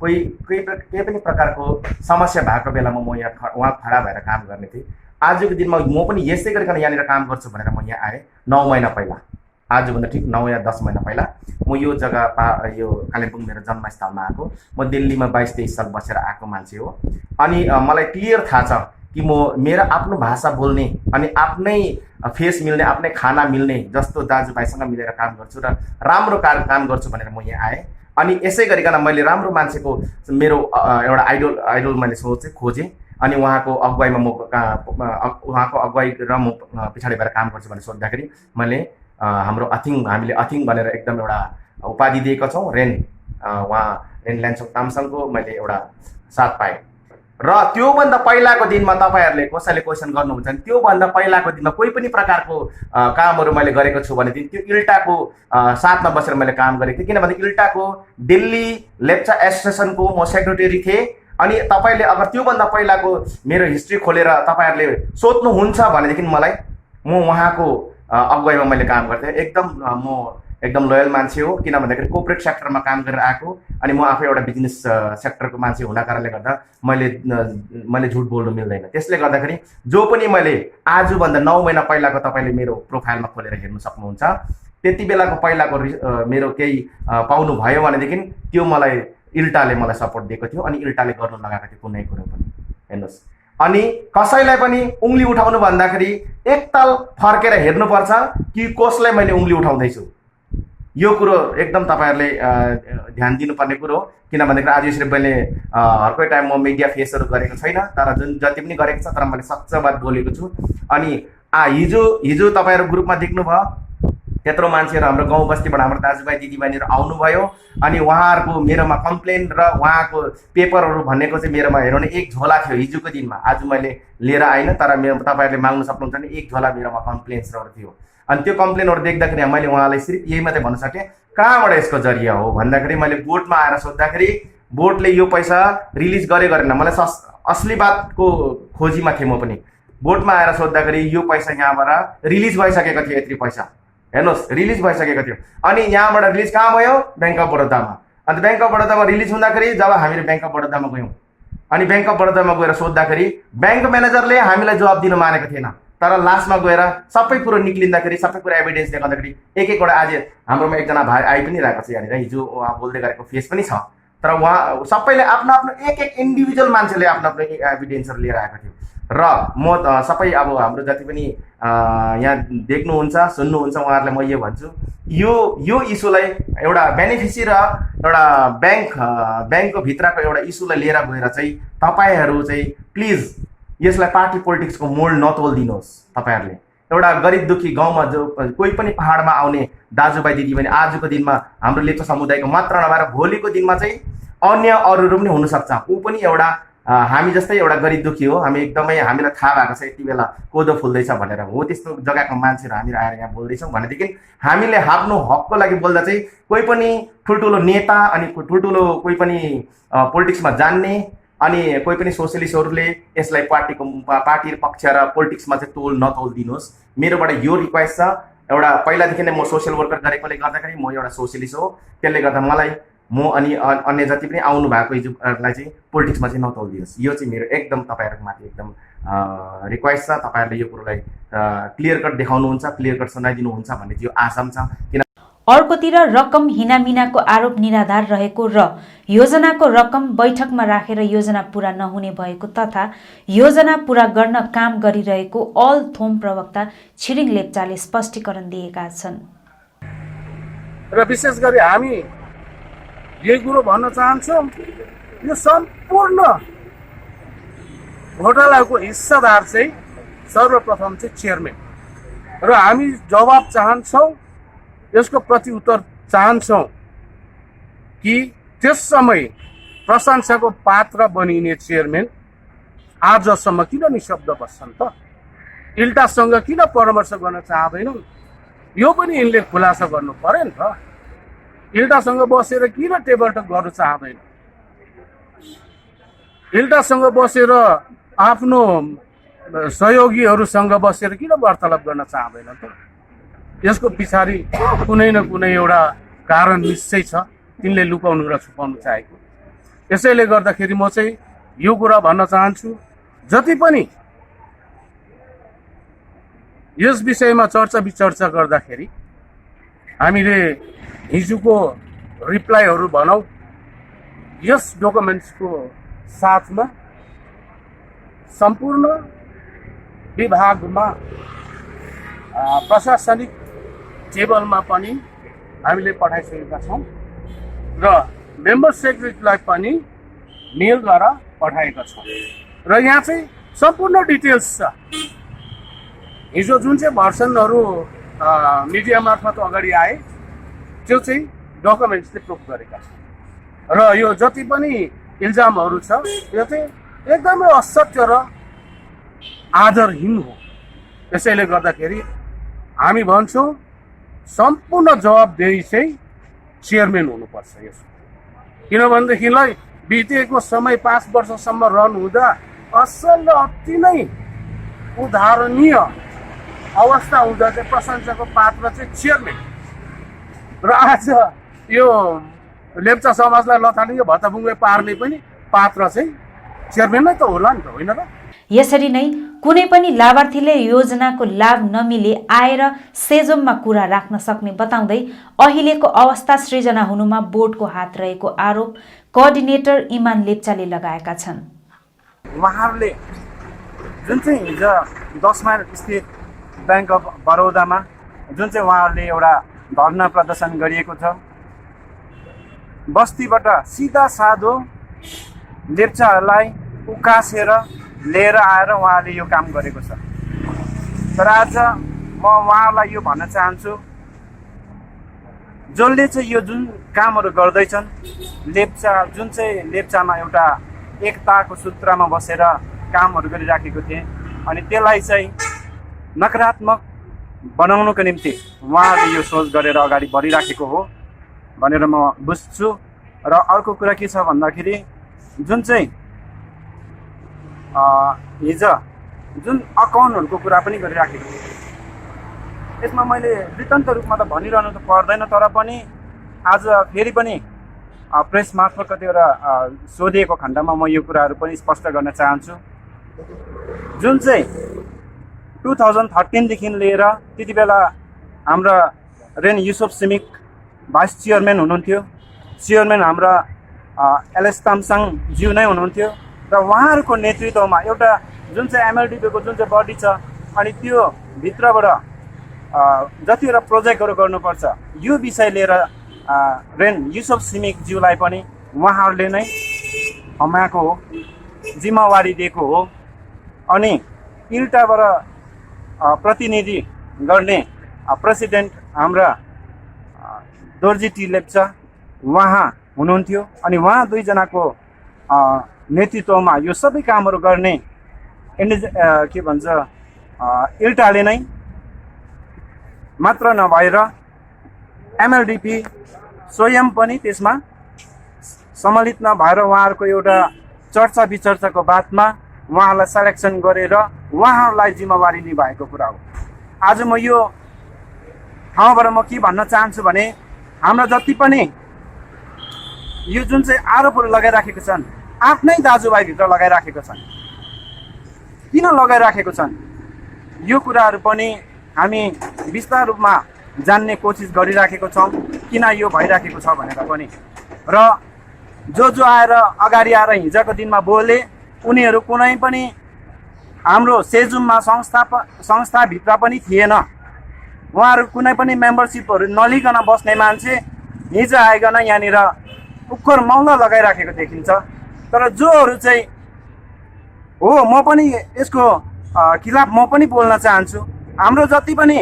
केही पनि प्रकारको समस्या भएको बेलामा म वहाँ खडा भएर काम गर्ने थिएँ। आजको दिनमा म पनि यसै गरिकन यहाँनिर काम गर्छु भनेर म यहाँ आएँ 9 महिना पहिला। आजभन्दा ठिक 9 या 10 महिना पहिला म यो जग्गा यो कालिम्पोङ मेरो जन्मस्थलमा आएको। म दिल्लीमा 22-23 साल बसेर आएको मान्छे हो। अनि मलाई क्लियर थाहा छ कि म मेरो आफ्नो भाषा बोल्ने अनि आफ्नै फेस मिल्ने, आफ्नै खाना मिल्ने जस्तो दाजुभाइसँग मिलेर काम गर्छु र राम्रो काम गर्छु भनेर म यहाँ आएँ। अनि यसै गरिकन मैले राम्रो मान्छेको मेरो एउटा आइडल मैले खोजेँ। अनि उहाँको अगुवाईमा उहाँको अगुवाई र म पछाडि भएर काम गर्छु भनेर सोद्धाखेरि मैले हामीले अथिङ भनेर एकदम एउटा उपाधि दिएका छौँ। उहाँ रेन ल्यान्सोङ तामसङको मैले एउटा साथ पाएँ। र त्योभन्दा पहिलाको दिनमा तपाईँहरूले कसैले क्वेसन गर्नुहुन्छ भने त्योभन्दा पहिलाको दिनमा कोही पनि प्रकारको कामहरू मैले गरेको छु भनेदेखि त्यो इल्टाको साथमा बसेर मैले काम गरेको थिएँ। किनभने इल्टाको दिल्ली लेप्चा एसोसिएसनको म सेक्रेटरी थिएँ। अनि तपाईँले अगर त्योभन्दा पहिलाको मेरो हिस्ट्री खोलेर तपाईँहरूले सोध्नुहुन्छ भनेदेखि मलाई म उहाँको अगुवाईमा मैले काम गर्थेँ। एकदम लोयल मान्छे हो। किन भन्दाखेरि कोर्पोरेट सेक्टरमा काम गरेर आएको अनि म आफै एउटा बिजनेस सेक्टरको मान्छे हुना कारणले गर्दा मैले झुट बोल्नु मिल्दैन। त्यसले गर्दाखेरि जो पनि मैले आजभन्दा 9 महिना पहिलाको तपाईँले मेरो प्रोफाइलमा खोलेर हेर्न सक्नुहुन्छ। त्यति बेलाको पहिलाको मेरो केही पाउनु भयो भनेदेखि त्यो मलाई इल्टाले मलाई सपोर्ट दिएको थियो अनि इल्टाले गर्नु लगाएको थियो कुनै कुरो पनि। हेर्नुहोस्, अनि कसैलाई पनि उङ्ली उठाउनु भन्दाखेरि एकताल फर्केर हेर्नुपर्छ कि कसलाई मैले उङ्ली उठाउँदैछु। यो कुरो एकदम तपाईँहरूले ध्यान दिनुपर्ने कुरो हो। किन भन्दाखेरि आज यसरी मैले हरकै टाइम म मिडिया फेसहरू गरेको छैन, तर जति पनि गरेको छ तर मैले सच्चा बात बोलेको छु। अनि हिजो तपाईँहरू ग्रुपमा देख्नुभयो त्यत्रो मान्छेहरू हाम्रो गाउँ बस्तीबाट हाम्रो दाजुभाइ दिदीबहिनीहरू आउनुभयो। अनि उहाँहरूको मेरोमा कम्प्लेन र उहाँको पेपरहरू भनेको चाहिँ मेरोमा हेर्नु भने 1 झोला थियो हिजोको दिनमा। आज मैले लिएर आइनँ, तर तपाईँहरूले माग्नु सक्नुहुन्छ भने 1 झोला मेरोमा कम्प्लेन्सहरू थियो। अनि त्यो कम्प्लेनहरू देख्दाखेरि मैले उहाँलाई सिर्फ यही मात्रै भन्न सकेँ कहाँबाट यसको जरिया हो भन्दाखेरि मैले बोर्डमा आएर सोद्धाखेरि बोर्डले यो पैसा रिलिज गरेन। मलाई असली बातको खोजीमा थिएँ म पनि। बोर्डमा आएर सोद्धाखेरि यो पैसा यहाँबाट रिलिज भइसकेको थियो, यत्रो पैसा हेर्नुहोस् रिलिज भइसकेको थियो। अनि यहाँबाट रिलिज कहाँ भयो? ब्याङ्क अफ बडोदामा। अन्त ब्याङ्क अफ बडोदामा रिलिज हुँदाखेरि जब हामीले ब्याङ्क अफ बडोदामा गयौँ अनि ब्याङ्क अफ बडोदामा गएर सोद्धाखेरि ब्याङ्क म्यानेजरले हामीलाई जवाब दिन मानेको थिएन। तर लास्टमा गएर सबै कुरो निक्लिँदाखेरि सबै कुरो एभिडेन्सले गर्दाखेरि एक एकवटा आज हाम्रोमा एकजना भाइ आइ पनि रहेको छ यहाँनिर, हिजो उहाँ बोल्दै गरेको फेस पनि छ, तर उहाँ सबैले आफ्नो आफ्नो एक एक इन्डिभिजुअल मान्छेले आफ्नो आफ्नो एभिडेन्सहरू लिएर आएको थियो। र म सबै अब हाम्रो जति पनि यहाँ देख्नुहुन्छ सुन्नुहुन्छ उहाँहरूलाई म यो भन्छु, यो इस्युलाई एउटा बेनिफिसी र एउटा ब्याङ्कको भित्रको एउटा इस्युलाई लिएर गएर चाहिँ तपाईँहरू चाहिँ प्लिज यसलाई पार्टी पोलिटिक्सको मोड नतोलिदिनुहोस्। तपाईँहरूले एउटा गरिब दुःखी गाउँमा जो कोही पनि पहाडमा आउने दाजुभाइ दिदीबहिनी आजको दिनमा हाम्रो लेप्चा समुदायको मात्र नभएर भोलिको दिनमा चाहिँ अन्य अरूहरू पनि हुनसक्छ, ऊ पनि एउटा हामी जस्तै एउटा गरिब दुःखी हो, हामी एकदमै हामीलाई थाहा भएको छ यति बेला कोदो फुल्दैछ भनेर, हो त्यस्तो जग्गाको मान्छेहरू हामी आएर यहाँ बोल्दैछौँ भनेदेखि हामीले आफ्नो हकको लागि बोल्दा चाहिँ कोही पनि ठुल्ठुलो नेता अनि ठुल्ठुलो कोही पनि पोलिटिक्समा जान्ने अनि कोही पनि सोसियलिस्टहरूले यसलाई पार्टी पक्ष र पोलिटिक्समा चाहिँ तोल नतोलिदिनुहोस्। मेरोबाट यो रिक्वेस्ट छ, एउटा पहिलादेखि नै म सोसियल वर्कर गरेकोले गर्दाखेरि म एउटा सोसियलिस्ट हो, त्यसले गर्दा मलाई म अनि अन्य जति पनि आउनु भएको हिजोलाई चाहिँ पोलिटिक्समा चाहिँ नतोलिदिनुहोस्। यो चाहिँ मेरो एकदम तपाईँहरूको माथि एकदम रिक्वेस्ट छ। तपाईँहरूले यो कुरोलाई क्लियर कट देखाउनुहुन्छ, क्लियर कट सुनाइदिनुहुन्छ भन्ने चाहिँ यो आशा छ। किन अर्कोतिर रकम हिनामिनाको आरोप निराधार रहेको र योजनाको रकम बैठकमा राखेर योजना पूरा नहुने भएको तथा योजना पूरा गर्न काम गरिरहेको अल थोम प्रवक्ता छिरिङ लेप्चाले स्पष्टीकरण दिएका छन्। र विशेष गरी हामी यही कुरो भन्न चाहन्छौँ, यो सम्पूर्ण घोटालाको हिस्सादार चाहिँ सर्वप्रथम चाहिँ चेयरम्यान, र हामी जवाब चाहन्छौँ, यसको प्रत्युत्तर चाहन्छौँ कि त्यस समय प्रशंसाको पात्र बनिने चेयरम्यान आजसम्म किन निशब्द बस्छन् त? इल्टासँग किन परामर्श गर्न चाहँदैनन्? यो पनि यिनले खुलासा गर्नु पर्यो नि त। इल्टासँग बसेर किन टेबल टक गर्न चाहँदैन? इल्टासँग बसेर आफ्नो सहयोगीहरूसँग बसेर किन वार्तालाप गर्न चाहँदैन त? यसको पछाडि कुनै न कुनै एउटा कारण निश्चय छ, तिनले लुकाउनु र छुपाउनु चाहेको। यसैले गर्दाखेरि म चाहिँ यो कुरा भन्न चाहन्छु, जति पनि यस विषयमा चर्चा विचर्चा गर्दाखेरि हामीले हिजोको रिप्लाईहरू भनौँ, यस डकुमेन्ट्सको साथमा सम्पूर्ण विभागमा प्रशासनिक टेबलमा पनि हामीले पठाइसकेका छौँ र मेम्बर सेक्रेटरीलाई पनि मेलद्वारा पठाएका छौँ र यहाँ चाहिँ सम्पूर्ण डिटेल्स छ। हिजो जुन चाहिँ भर्सनहरू मिडिया मार्फत अगाडि आए त्यो चाहिँ डकुमेन्ट्सले प्रुफ गरेका छन् र यो जति पनि इल्जामहरू छ यो चाहिँ एकदमै असत्य र आधारहीन हो। यसैले गर्दाखेरि हामी भन्छौँ सम्पूर्ण जवाबदेही चाहिँ चेयरम्यान हुनुपर्छ यसको, किनभनेदेखिलाई बितेको समय 5 वर्षसम्म रन हुँदा असल र अति नै उदाहरणीय अवस्था हुँदा चाहिँ प्रशंसाको पात्र चाहिँ चेयरम्यान, र आज यो लेप्चा समाजलाई लथालिङ्ग भत्ताबुङ्गे पार्ने पनि पात्र चाहिँ चेयरम्यान नै त होला नि त, होइन र? यसरी नै कुनै पनि लाभार्थीले योजनाको लाभ नमिले आएर सेजोममा कुरा राख्न सक्ने बताउँदै अहिलेको अवस्था सृजना हुनुमा बोर्डको हात रहेको आरोप कोअर्डिनेटर इमान लेप्चाले लगाएका छन्। उहाँहरूले जुन चाहिँ हिजो 10 माइल स्थित ब्याङ्क अफ बडोदामा जुन चाहिँ उहाँहरूले एउटा धरना प्रदर्शन गरिएको छ, बस्तीबाट सिधा साधो लेप्चाहरूलाई उकासेर लिएर आएर उहाँले यो काम गरेको छ। तर आज म उहाँहरूलाई यो भन्न चाहन्छु, जसले चाहिँ यो जुन कामहरू गर्दैछन्, जुन चाहिँ लेप्चामा एउटा एकताको सूत्रमा बसेर कामहरू गरिराखेको थिए अनि त्यसलाई चाहिँ नकारात्मक बनाउनको निम्ति उहाँहरूले यो सोच गरेर अगाडि बढिराखेको हो भनेर म बुझ्छु। र अर्को कुरा के छ भन्दाखेरि जुन चाहिँ हिजो जुन अकाउन्टहरूको कुरा पनि गरिराखेको थिएँ, यसमा मैले वृत्तान्त रूपमा त भनिरहनु त पर्दैन, तर पनि आज फेरि पनि प्रेस मार्फत कतिवटा सोधिएको खण्डमा म यो कुराहरू पनि स्पष्ट गर्न चाहन्छु। जुन चाहिँ 2013 देखि लिएर त्यति बेला हाम्रा रेन युसुफ सिमिक भाइस चेयरम्यान हुनुहुन्थ्यो, चेयरम्यान हाम्रा एलएस तामसाङ ज्यू नै हुनुहुन्थ्यो र उहाँहरूको नेतृत्वमा एउटा जुन चाहिँ एमएलडिपीको जुन चाहिँ बडी छ अनि त्यो भित्रबाट जतिवटा प्रोजेक्टहरू गर्नुपर्छ यो विषय लिएर रेन युसुफ सिमिक ज्यूलाई पनि उहाँहरूले नै हमाएको हो, जिम्मेवारी दिएको हो। अनि इल्टाबाट प्रतिनिधि गर्ने प्रेसिडेन्ट हाम्रा दोर्जी टी लेप्चा उहाँ हुनुहुन्थ्यो अनि उहाँ दुईजनाको नेतृत्वमा यो सबै कामहरू गर्ने के भन्छ इल्टाले नै मात्र नभएर एमएलडिपी स्वयं पनि त्यसमा सम्मिलित नभएर उहाँहरूको एउटा चर्चा विचर्चाको बादमा उहाँहरूलाई सेलेक्सन गरेर उहाँहरूलाई जिम्मेवारी निभाएको कुरा हो। आज म यो ठाउँबाट म के भन्न चाहन्छु भने हाम्रा जति पनि यो जुन चाहिँ आरोपहरू लगाइराखेको छन् आफ्नै दाजुभाइभित्र लगाइराखेको छन्, किन लगाइराखेको छन् यो कुराहरू पनि हामी विस्तार रूपमा जान्ने कोसिस गरिराखेको छौँ किन यो भइराखेको छ भनेर पनि। र जो आएर अगाडि आएर हिजोको दिनमा बोले उनीहरू कुनै पनि हाम्रो सेजुममा संस्थाभित्र पनि थिएन, उहाँहरू कुनै पनि मेम्बरसिपहरू नलिकन बस्ने मान्छे हिजो आइकन यहाँनिर उक्खर मौला लगाइराखेको देखिन्छ। तर जोहरू चाहिँ हो म पनि यसको खिलाफ म पनि बोल्न चाहन्छु। हाम्रो जति पनि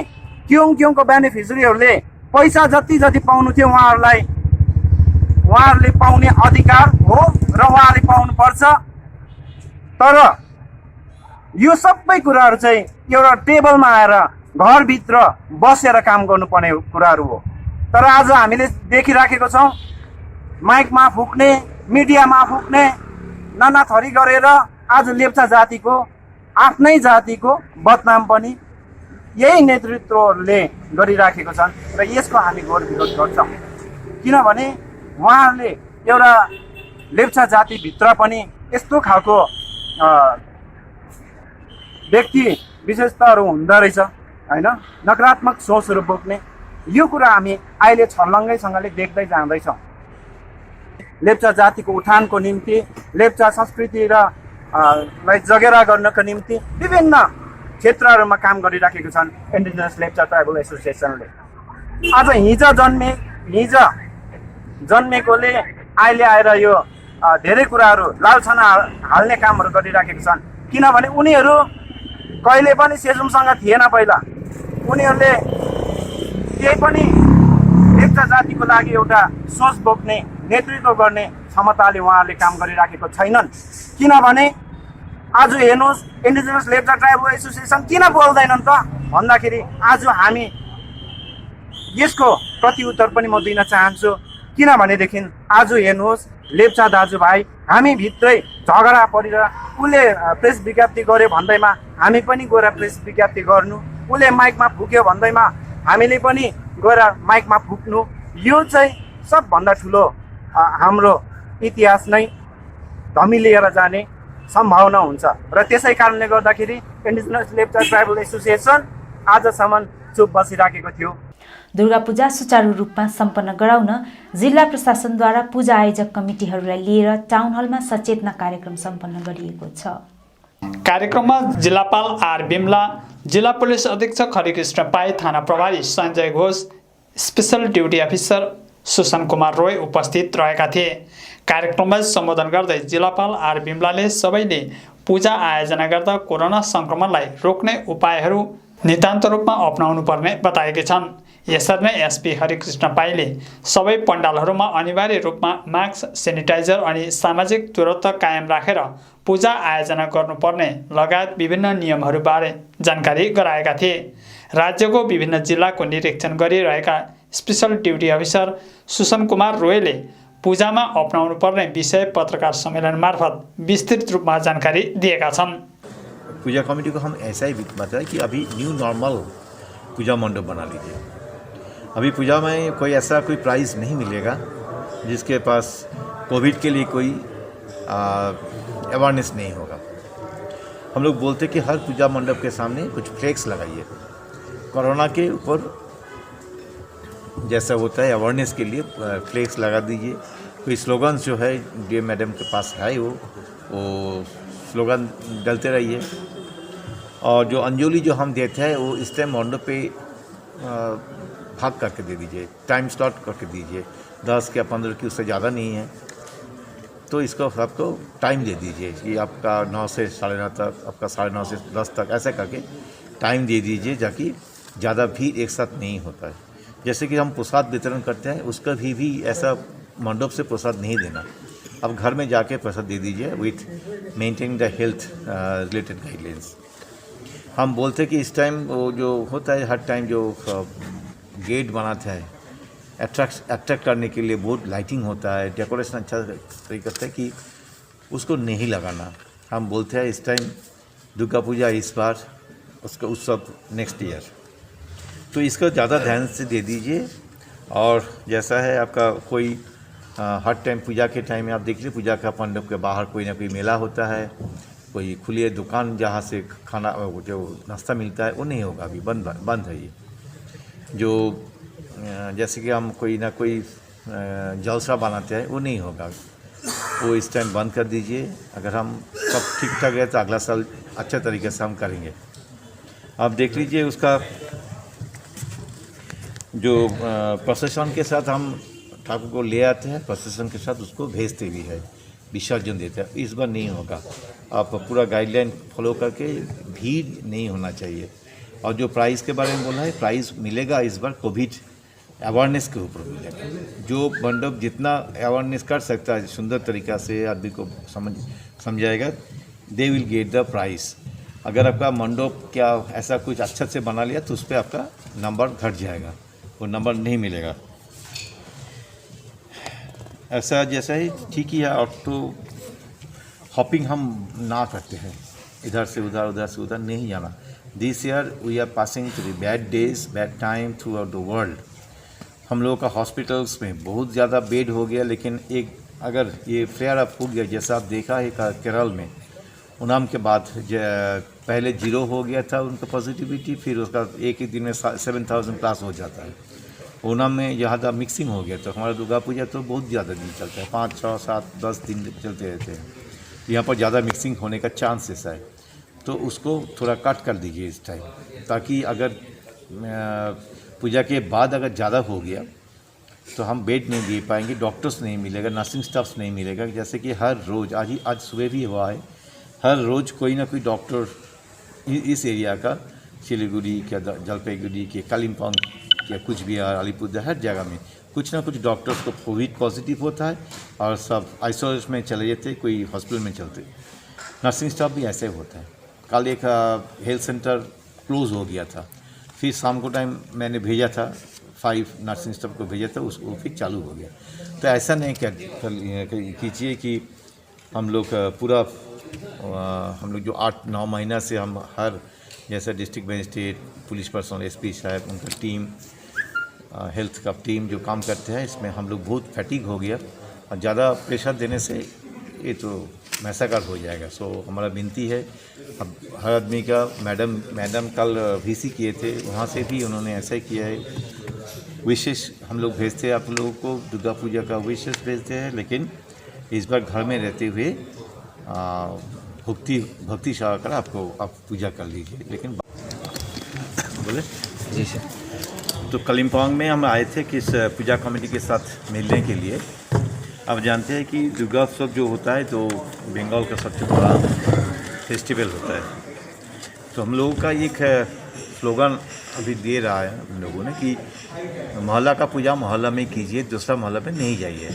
क्योङको बेनिफिसियरीहरूले पैसा जति पाउनु थियो उहाँहरूले पाउने अधिकार हो र उहाँले पाउनुपर्छ। तर यो सबै कुराहरू चाहिँ एउटा टेबलमा आएर घरभित्र बसेर काम गर्नुपर्ने कुराहरू हो। तर आज हामीले देखिराखेको छौँ माइकमा फुक्ने, मिडियामा फुक्ने, नाना थरी गरेर आज लेप्चा जातिको आफ्नै जातिको बदनाम पनि यही नेतृत्वहरूले गरिराखेको छन् र यसको हामी घोर विरोध गर्छौँ। किनभने उहाँहरूले एउटा लेप्चा जातिभित्र पनि यस्तो खालको व्यक्ति विशेषताहरू हुँदो रहेछ होइन, नकारात्मक सोचहरू बोक्ने, यो कुरा हामी अहिले छर्लङ्गैसँगले देख्दै जाँदैछौँ। लेप्चा जातिको उत्थानको निम्ति, लेप्चा संस्कृति र लाई जगेरा गर्नको निम्ति विभिन्न क्षेत्रहरूमा काम गरिराखेको छन् इन्डिजिनस लेप्चा ट्राइबल एसोसिएसनले। आज हिजो जन्मेकोले अहिले आएर यो धेरै कुराहरू लालछना हाल्ने कामहरू गरिराखेको छन्। किनभने उनीहरू कहिले पनि सेजुमसँग थिएन, पहिला उनीहरूले केही पनि लेप्चा जातिको लागि एउटा सोच बोक्ने, नेतृत्व गर्ने क्षमताले उहाँहरूले काम गरिराखेको छैनन्। किनभने आज हेर्नुहोस् इन्डिजिनस लेप्चा ट्राइबल एसोसिएसन किन बोल्दैनन् त भन्दाखेरि आज हामी यसको प्रतिउत्तर पनि म दिन चाहन्छु। किनभनेदेखि आज हेर्नुहोस् लेप्चा दाजुभाइ हामी भित्रै झगडा परेर उसले प्रेस विज्ञप्ति गर्यो भन्दैमा हामी पनि गएर प्रेस विज्ञप्ति गर्नु, उसले माइकमा फुक्यो भन्दैमा हामीले पनि गएर माइकमा फुक्नु, यो चाहिँ सबभन्दा ठुलो हाम्रो इतिहास नै धमिलिएर जाने सम्भावना हुन्छ। र त्यसै कारणले गर्दाखेरि इन्डिजिनस लेप्चा ट्राइबल एसोसिएसन आजसम्म चुप बसिराखेको थियो। दुर्गा पूजा सुचारू रूपमा सम्पन्न गराउन जिल्ला प्रशासनद्वारा पूजा आयोजक कमिटीहरूलाई लिएर टाउन हलमा सचेतना कार्यक्रम सम्पन्न गरिएको छ। कार्यक्रममा जिल्लापाल आर बिमला, जिल्ला पुलिस अधीक्षक हरिकृष्ण पाई, थाना प्रभारी Sanjay Ghosh, special duty officer Susan Kumar Roy उपस्थित रहेका थिए। कार्यक्रममा सम्बोधन गर्दै जिल्लापाल आर बिमलाले सबैले पूजा आयोजना गर्दा कोरोना संक्रमणलाई रोक्ने उपायहरू नितान्त रूपमा अपनाउनु पर्ने बताएका छन्। यसरी नै एसपी हरिकृष्ण पाईले सबै पण्डालहरूमा अनिवार्य रूपमा मास्क, सेनिटाइजर अनि सामाजिक दूरत्व कायम राखेर पूजा आयोजना गर्नुपर्ने लगायत विभिन्न नियमहरूबारे जानकारी गराएका थिए। राज्यको विभिन्न जिल्लाको निरीक्षण गरिरहेका special duty officer Susan Kumar रोयले पूजामा अपनाउनु पर्ने विषय पत्रकार सम्मेलन मार्फत विस्तृत रूपमा जानकारी दिएका छन्। पूजा कमेटी को हम ऐसा ही बताया कि अभी न्यू नॉर्मल पूजा मंडप बना लीजिए। अभी पूजा में कोई ऐसा कोई प्राइस नहीं मिलेगा जिसके पास कोविड के लिए कोई अवेयरनेस नहीं होगा। हम लोग बोलते कि हर पूजा मंडप के सामने कुछ फ्लेक्स लगाइए, कोरोना के ऊपर जैसा होता है अवेयरनेस के लिए फ्लेक्स लगा दीजिए। कोई स्लोगन्स जो है डीएम मैडम के पास है वो स्लोगन डलते रहिए। और जो अंजलि जो हम देते हैं वो इस टाइम मंडप पे भाग करके दे दीजिए, टाइम स्लॉट करके दीजिए, 10 या 15 की उससे ज़्यादा नहीं है, तो इसको सबको टाइम दे दीजिए कि आपका 9 से 9:30 तक, आपका 9:30 से 10 तक, ऐसा करके टाइम दे दीजिए ताकि ज़्यादा भीड़ एक साथ नहीं होता है। जैसे कि हम प्रसाद वितरण करते हैं, उसका भी ऐसा मंडप से प्रसाद नहीं देना, अब घर में जाके प्रसाद दे दीजिए with maintaining the health related guidelines. हम बोलते हैं कि इस टाइम वो जो होता है हर टाइम जो गेट बनाते हैं अट्रैक्ट करने के लिए बहुत लाइटिंग होता है, डेकोरेशन अच्छा तरीके से कि उसको नहीं लगाना। हम बोलते हैं इस टाइम दुर्गा पूजा इस बार, उसका उत्सव नेक्स्ट ईयर, तो इसका ज़्यादा ध्यान से दे दीजिए। और जैसा है आपका कोई हर टाइम पूजा के टाइम में आप देख लीजिए पूजा का मंडप के बाहर कोई ना कोई मेला होता है, कोई खुली दुकान जहाँ से खाना जो नाश्ता मिलता है वो नहीं होगा, अभी बंद है ये। जो जैसे कि हम कोई ना कोई जलसा बनाते हैं वो नहीं होगा, वो इस टाइम बंद कर दीजिए। अगर हम सब ठीक ठाक है तो अगला साल अच्छे तरीके से हम करेंगे। आप देख लीजिए उसका जो प्रोसेसन के साथ हम ठाकुर को ले आते हैं, प्रोसेसन के साथ उसको भेजते भी है, विसर्जन देते हैं, इस बार नहीं होगा। आप पूरा गाइडलाइन फॉलो करके, भीड़ नहीं होना चाहिए। और जो प्राइस के बारे में बोला है, प्राइस मिलेगा इस बार कोविड अवेयरनेस के ऊपर मिलेगा। जो मंडप जितना अवेयरनेस कर सकता है सुंदर तरीक़ा से आदमी को समझाएगा, they will get the price. अगर आपका मंडप क्या ऐसा कुछ अच्छा से बना लिया तो उस पर आपका नंबर घट जाएगा, वो नंबर नहीं मिलेगा। ऐसा जैसा ही ठीक ही है। और तो हॉपिंग हम ना करते हैं, इधर से उधर उधर से उधर नहीं जाना। This year we are passing through bad days bad time throughout the world. हम लोगों का हॉस्पिटल्स में बहुत ज़्यादा बेड हो गया, लेकिन एक अगर ये फ्लेयर अप हो गया जैसा आप देखा है केरल में, ओणम के बाद पहले 0 हो गया था उनका पॉजिटिविटी, फिर उसका एक ही दिन में 7,000 प्लस हो जाता है। ओणम में ज़्यादा मिक्सिंग हो गया, तो हमारा दुर्गा पूजा तो बहुत ज़्यादा दिन चलता है, 5, 6, 7, 10 दिन चलते रहते हैं। यहाँ पर ज़्यादा मिक्सिंग होने का चांसेस है, तो उसको थोड़ा कट कर दीजिए इस टाइम, ताकि अगर पूजा के बाद अगर ज़्यादा हो गया तो हम बेड नहीं दे पाएंगे, डॉक्टर्स नहीं मिलेगा, नर्सिंग स्टाफ्स नहीं मिलेगा। जैसे कि हर रोज़ आज सुबह भी हुआ है, हर रोज़ कोई ना कोई डॉक्टर इस एरिया का, सिलीगुड़ी के, जलपाईगुड़ी के, कालिम्पोंग के, कुचबिहार, अलीपुरद्वार, हर जगह में कुछ ना कुछ डॉक्टर्स को कोविड पॉजिटिव होता है और सब आइसोलेशन में चले जाते, कोई हॉस्पिटल में चलते। नर्सिंग स्टाफ भी ऐसे होता है। कल एक हेल्थ सेंटर क्लोज़ हो गया था, फिर शाम को टाइम मैंने भेजा था, 5 नर्सिंग स्टाफ को भेजा था, उसको फिर चालू हो गया। तो ऐसा नहीं कीजिए कि हम लोग पूरा हम लोग जो 8-9 महीना से हम हर जैसा district magistrate, police personal, SP साहब, उनका टीम, हेल्थ का टीम जो काम करते हैं, इसमें हम लोग बहुत फैटिग हो गया और ज़्यादा प्रेशर देने से ये तो मैसाकार हो जाएगा। सो हमारा विनती है, अब हर आदमी का, मैडम कल वीसी किए थे, वहाँ से भी उन्होंने ऐसा ही किया है। विशेष हम लोग भेजते हैं आप लोगों को, दुर्गा पूजा का विशेष भेजते हैं, लेकिन इस बार घर में रहते हुए भक्ति सेवा कर आप पूजा कर लीजिए। लेकिन बोले जी सर, तो कालिम्पोंग में हम आए थे किस पूजा कमेटी के साथ मिलने के लिए। अब जानते हैं कि दुर्गा उत्सव जो होता है तो बंगाल का सबसे बड़ा फेस्टिवल होता है। तो हम लोगों का एक स्लोगन अभी दे रहा है हम लोगों ने कि मोहल्ला का पूजा मोहल्ला में कीजिए, दूसरा मोहल्ला में नहीं जाइए,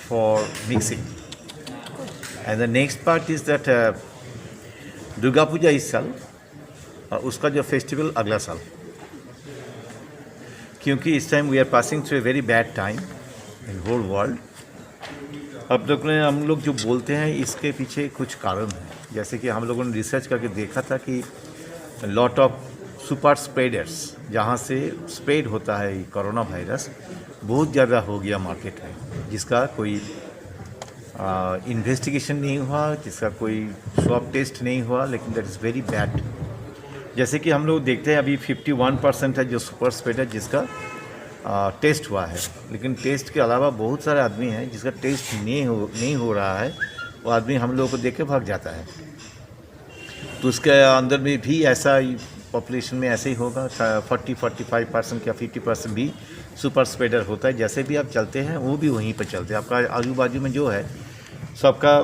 for mixing. And the next part is that Durga Puja इस साल और उसका जो फेस्टिवल अगला साल, क्योंकि इस time we are passing through a very bad time in whole world. अब तक हम लोग जो बोलते हैं इसके पीछे कुछ कारण है, जैसे कि हम लोगों ने रिसर्च करके देखा था कि लॉट ऑफ सुपर स्प्रेडर्स, जहाँ से स्प्रेड होता है कोरोना वायरस, बहुत ज़्यादा हो गया मार्केट में, जिसका कोई इन्वेस्टिगेशन नहीं हुआ, जिसका कोई स्वैब टेस्ट नहीं हुआ, लेकिन दैट इज़ वेरी बैड। जैसे कि हम लोग देखते हैं अभी 51% है जो सुपर स्प्रेडर जिसका टेस्ट हुआ है, लेकिन टेस्ट के अलावा बहुत सारे आदमी हैं जिसका टेस्ट नहीं हो रहा है। वो आदमी हम लोगों को देख के भाग जाता है। तो उसके अंदर में भी ऐसा पॉपुलेशन में ऐसे ही होगा, 40-45% या 50% भी सुपर स्प्रेडर होता है। जैसे भी आप चलते हैं वो भी वहीं पर चलते हैं। आपका आजू बाजू में जो है सबका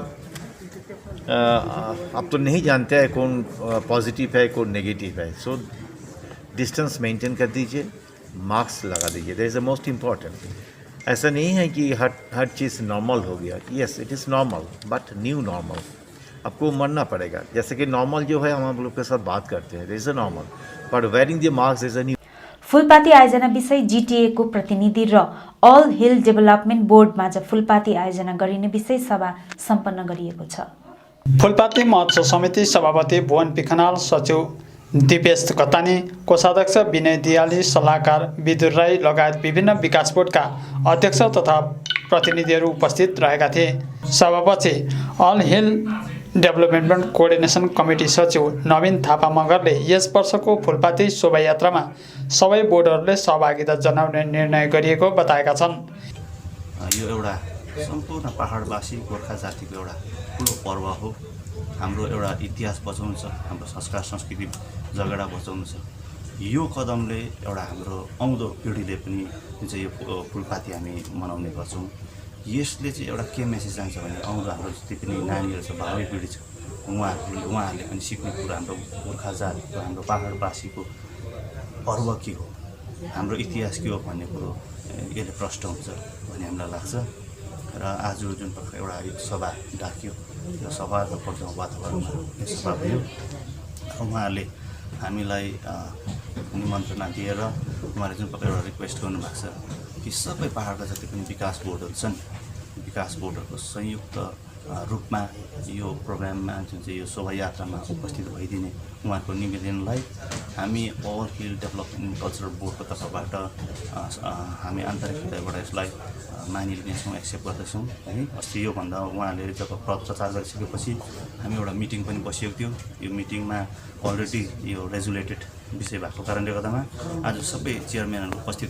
आप तो नहीं जानते हैं कौन पॉजिटिव है कौन नेगेटिव है। सो डिस्टेंस मेंटेन कर दीजिए, मास्क लगा दीजिए, that is the most important. ऐसा नहीं है कि हर चीज़ नॉर्मल हो गया। Yes, it is normal, but new normal आपको मरना पड़ेगा। जैसे कि नॉर्मल जो है हम लोग के साथ बात करते हैं, that is a normal, but wearing the mask is a new. Phulpati आयोजना विषय जिटिएको प्रतिनिधि र अल हिल डेभलपमेन्ट बोर्डमा फुलपाती आयोजना गरिने विषय सभा सम्पन्न गरिएको छ। फुलपाती महोत्सव समिति सभापति भुवन पिखनाल, सचिव दिपेश कतानी, कोषाध्यक्ष विनय दियाली, सल्लाहकार विदुर राई लगायत विभिन्न विकास बोर्डका अध्यक्ष तथा प्रतिनिधिहरू उपस्थित रहेका थिए। सभापछि all hill development coordination committee सचिव नवीन थापा मगरले यस वर्षको फुलपाती शोभायात्रामा सबै बोर्डहरूले सहभागिता जनाउने निर्णय गरिएको बताएका छन्। यो एउटा सम्पूर्ण पहाडवासी गोर्खा जातिको एउटा ठुलो पर्व हो। हाम्रो एउटा इतिहास बचाउनु छ, हाम्रो संस्कार संस्कृति जगेडा बचाउनु छ। यो कदमले एउटा हाम्रो आउँदो पिँढीले पनि जुन चाहिँ यो फुलपाती हामी मनाउने गर्छौँ, यसले चाहिँ एउटा के मेसेज जान्छ भने आउँदो हाम्रो जति पनि नानीहरू छ, भावी पिँढी छ, उहाँहरूले पनि सिक्ने कुरा हाम्रो गोर्खा जातिको, हाम्रो पहाडवासीको पर्व के हो, हाम्रो इतिहास के हो भन्ने कुरो यसले प्रष्ट हुन्छ भन्ने हामीलाई लाग्छ। र आज जुन प्रकार एउटा सभा डाकियो, यो सभाको वातावरणमा यो सभा भयो। उहाँहरूले हामीलाई निमन्त्रणा दिएर उहाँहरूले जुन प्रकार एउटा रिक्वेस्ट गर्नुभएको छ कि सबै पहाडका जति पनि विकास बोर्डहरू छन्, विकास बोर्डहरूको संयुक्त रूपमा यो प्रोग्राममा जुन चाहिँ यो शोभायात्रामा उपस्थित भइदिने उहाँहरूको निवेदनलाई हामी अल हिल डेभलपमेन्ट कल्चरल बोर्डको तर्फबाट हामी आन्तरिक हृदयबाट यसलाई मानिलिनेछौँ, एक्सेप्ट गर्दछौँ है। अस्ति योभन्दा उहाँहरूले जब प्रचार गरिसकेपछि हामी एउटा मिटिङ पनि बसेको थियो। यो मिटिङमा अलरेडी यो रेजुलेटेड विषय भएको कारणले गर्दामा आज सबै चेयरम्यानहरू उपस्थित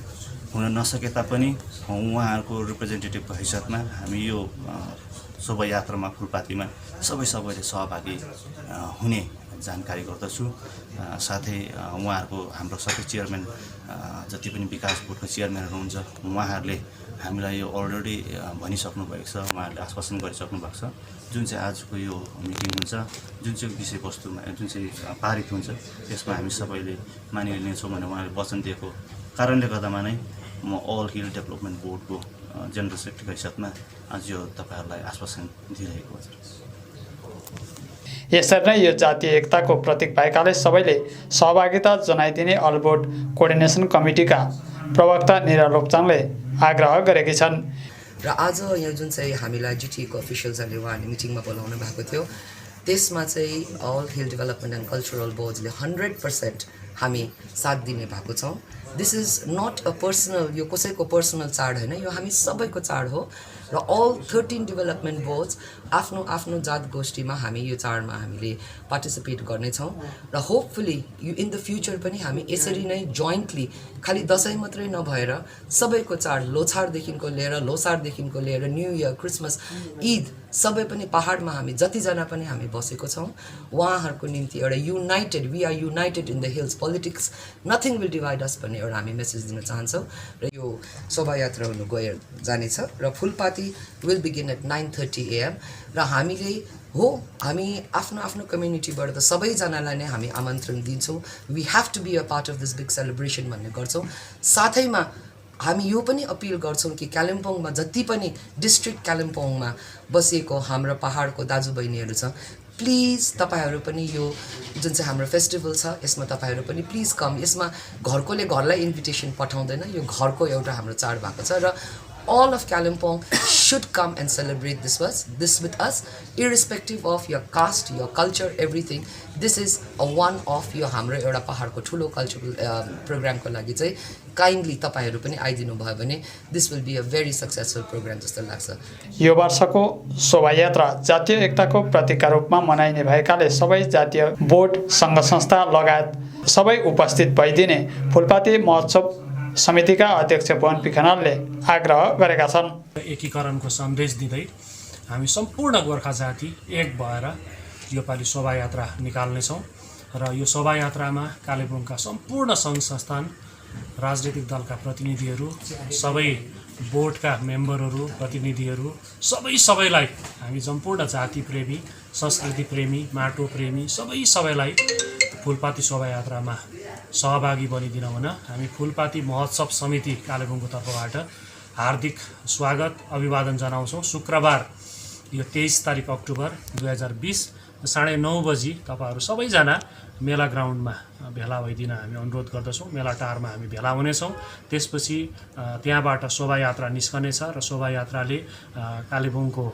हुन नसके तापनि उहाँहरूको रिप्रेजेन्टेटिभको हैसियतमा हामी यो शोभायात्रामा फुलपातीमा सबैले सहभागी हुने जानकारी गर्दछु। साथै उहाँहरूको हाम्रो सबै चेयरम्यान जति पनि विकास बोर्डको चेयरम्यानहरू हुन्छ उहाँहरूले हामीलाई यो अलरेडी भनिसक्नु भएको छ, उहाँहरूले आश्वासन गरिसक्नु भएको छ। जुन चाहिँ आजको यो मिटिङ हुन्छ, जुन चाहिँ विषयवस्तुमा जुन चाहिँ पारित हुन्छ त्यसमा हामी सबैले मानिलिनेछौँ भनेर उहाँहरूले वचन दिएको कारणले गर्दामा नै म अल हिल डेभलपमेन्ट बोर्डको जनरल सेक्रेटरीको हैसियतमा आज यो तपाईँहरूलाई आश्वासन दिइरहेको छ। यसरी नै यो जातीय एकताको प्रतीक भएकाले सबैले सहभागिता जनाइदिने अल बोर्ड कोअर्डिनेसन कमिटीका प्रवक्ता निरा लोप्चाङले आग्रह गरेकी छन्। र आज यो जुन चाहिँ हामीलाई जिटिएको अफिसियल्सहरूले उहाँहरूले मिटिङमा बोलाउनु भएको थियो, त्यसमा चाहिँ all hill development and cultural बोर्डले 100% हामी साथ दिने भएको छौँ। This is not a personal, यो कसैको पर्सनल चाड होइन, यो हामी सबैको चाड हो। र अल 13 डेभलपमेन्ट बोर्ड्स आफ्नो आफ्नो जात गोष्ठीमा हामी यो चाडमा हामीले पार्टिसिपेट गर्नेछौँ। र होपफुली यो इन द फ्युचर पनि हामी यसरी नै जोइन्टली खालि दसैँ मात्रै नभएर सबैको चाड लोछारदेखिको लिएर न्यू इयर, क्रिसमस, ईद सबै पनि पहाडमा हामी जतिजना पनि हामी बसेको छौँ उहाँहरूको निम्ति एउटा united, we are united in the hills, politics nothing will divide us भन्ने एउटा हामी मेसेज दिन चाहन्छौँ। र यो शोभायात्रा हुनु जानेछ र Phulpati will begin at 9:30 AM। र हामी आफ्नो आफ्नो कम्युनिटीबाट त सबैजनालाई नै हामी आमन्त्रण दिन्छौँ। We have to be a part of this big celebration भन्ने गर्छौँ। साथैमा हामी यो पनि अपिल गर्छौँ कि कालिम्पोङमा जति पनि डिस्ट्रिक्ट कालिम्पोङमा बसेको हाम्रो पहाडको दाजुबहिनीहरू छ, प्लिज तपाईँहरू पनि यो जुन चाहिँ हाम्रो फेस्टिभल छ यसमा तपाईँहरू पनि प्लिज कम। यसमा घरकोले घरलाई इन्भिटेसन पठाउँदैन, यो घरको एउटा हाम्रो चाड भएको छ। र all of Kalimpong should come and celebrate this with us, irrespective of your caste, your culture, everything. This is a one of यो हाम्रो एउटा पहाडको ठुलो कल्चरल प्रोग्रामको लागि चाहिँ काइन्डली तपाईहरु पनि आइदिनु भयो भने this will be a very successful programme जस्तो लाग्छ। यो वर्षको शोभायात्रा जातीय एकताको प्रतीकका रूपमा मनाइने भएकाले सबै जातीय बोर्ड संघ संस्था लगायत सबै उपस्थित भइदिने फुलपाती महोत्सव समितिका अध्यक्ष पवन पी खनालले आग्रह गरेका छन्। एकीकरणको सन्देश दिँदै हामी सम्पूर्ण गोर्खा जाति एक भएर यो पालि शोभायात्रा निकाल्नेछौँ र यो शोभायात्रामा कालेबुङका सम्पूर्ण सङ्घ संस्थान, राजनीतिक दलका प्रतिनिधिहरू, सबै बोर्डका मेम्बरहरू, प्रतिनिधिहरू, सबैलाई हामी सम्पूर्ण जाति प्रेमी, संस्कृति प्रेमी, माटो प्रेमी सबैलाई फुलपाती शोभायात्रामा सहभागी बनिदिन हुन हामी फुलपाती महोत्सव समिति कालेबुङको तर्फबाट हार्दिक स्वागत अभिवादन जनाउँछौँ। शुक्रबार यो 23 तारिक अक्टोबर 2020 9:30 बजी तपाईहरु सबैजना मेला ग्राउन्डमा भेला भइदिन हामी अनुरोध गर्दछौँ। मेला टारमा हामी भेला हुनेछौँ। त्यसपछि त्यहाँबाट शोभायात्रा निस्कनेछ र शोभायात्राले कालेबुङको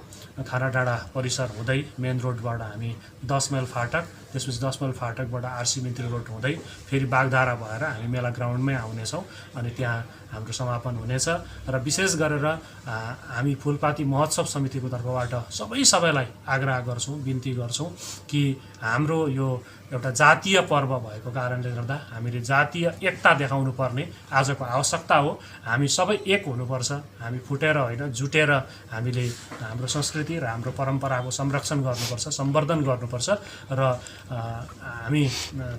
खानाडाँडा परिसर हुँदै मेन रोडबाट हामी 10 माइल फाटक, त्यसपछि 10 माइल फाटकबाट आरसी मिन्त्री रोड हुँदै फेरि बागधारा भएर हामी मेला ग्राउन्डमै आउनेछौँ अनि त्यहाँ हाम्रो समापन हुनेछ। र विशेष गरेर हामी फुलपाती महोत्सव समितिको तर्फबाट सबैलाई आग्रह गर्छौँ, बिन्ती गर्छौँ कि हाम्रो यो एउटा जातीय पर्व भएको कारणले गर्दा हामीले जातीय एकता देखाउनु पर्ने आजको आवश्यकता हो। हामी सबै एक हुनुपर्छ। हामी फुटेर होइन, जुटेर हामीले हाम्रो संस्कृति र हाम्रो परम्पराको संरक्षण गर्नुपर्छ, सम्वर्धन गर्नुपर्छ र हामी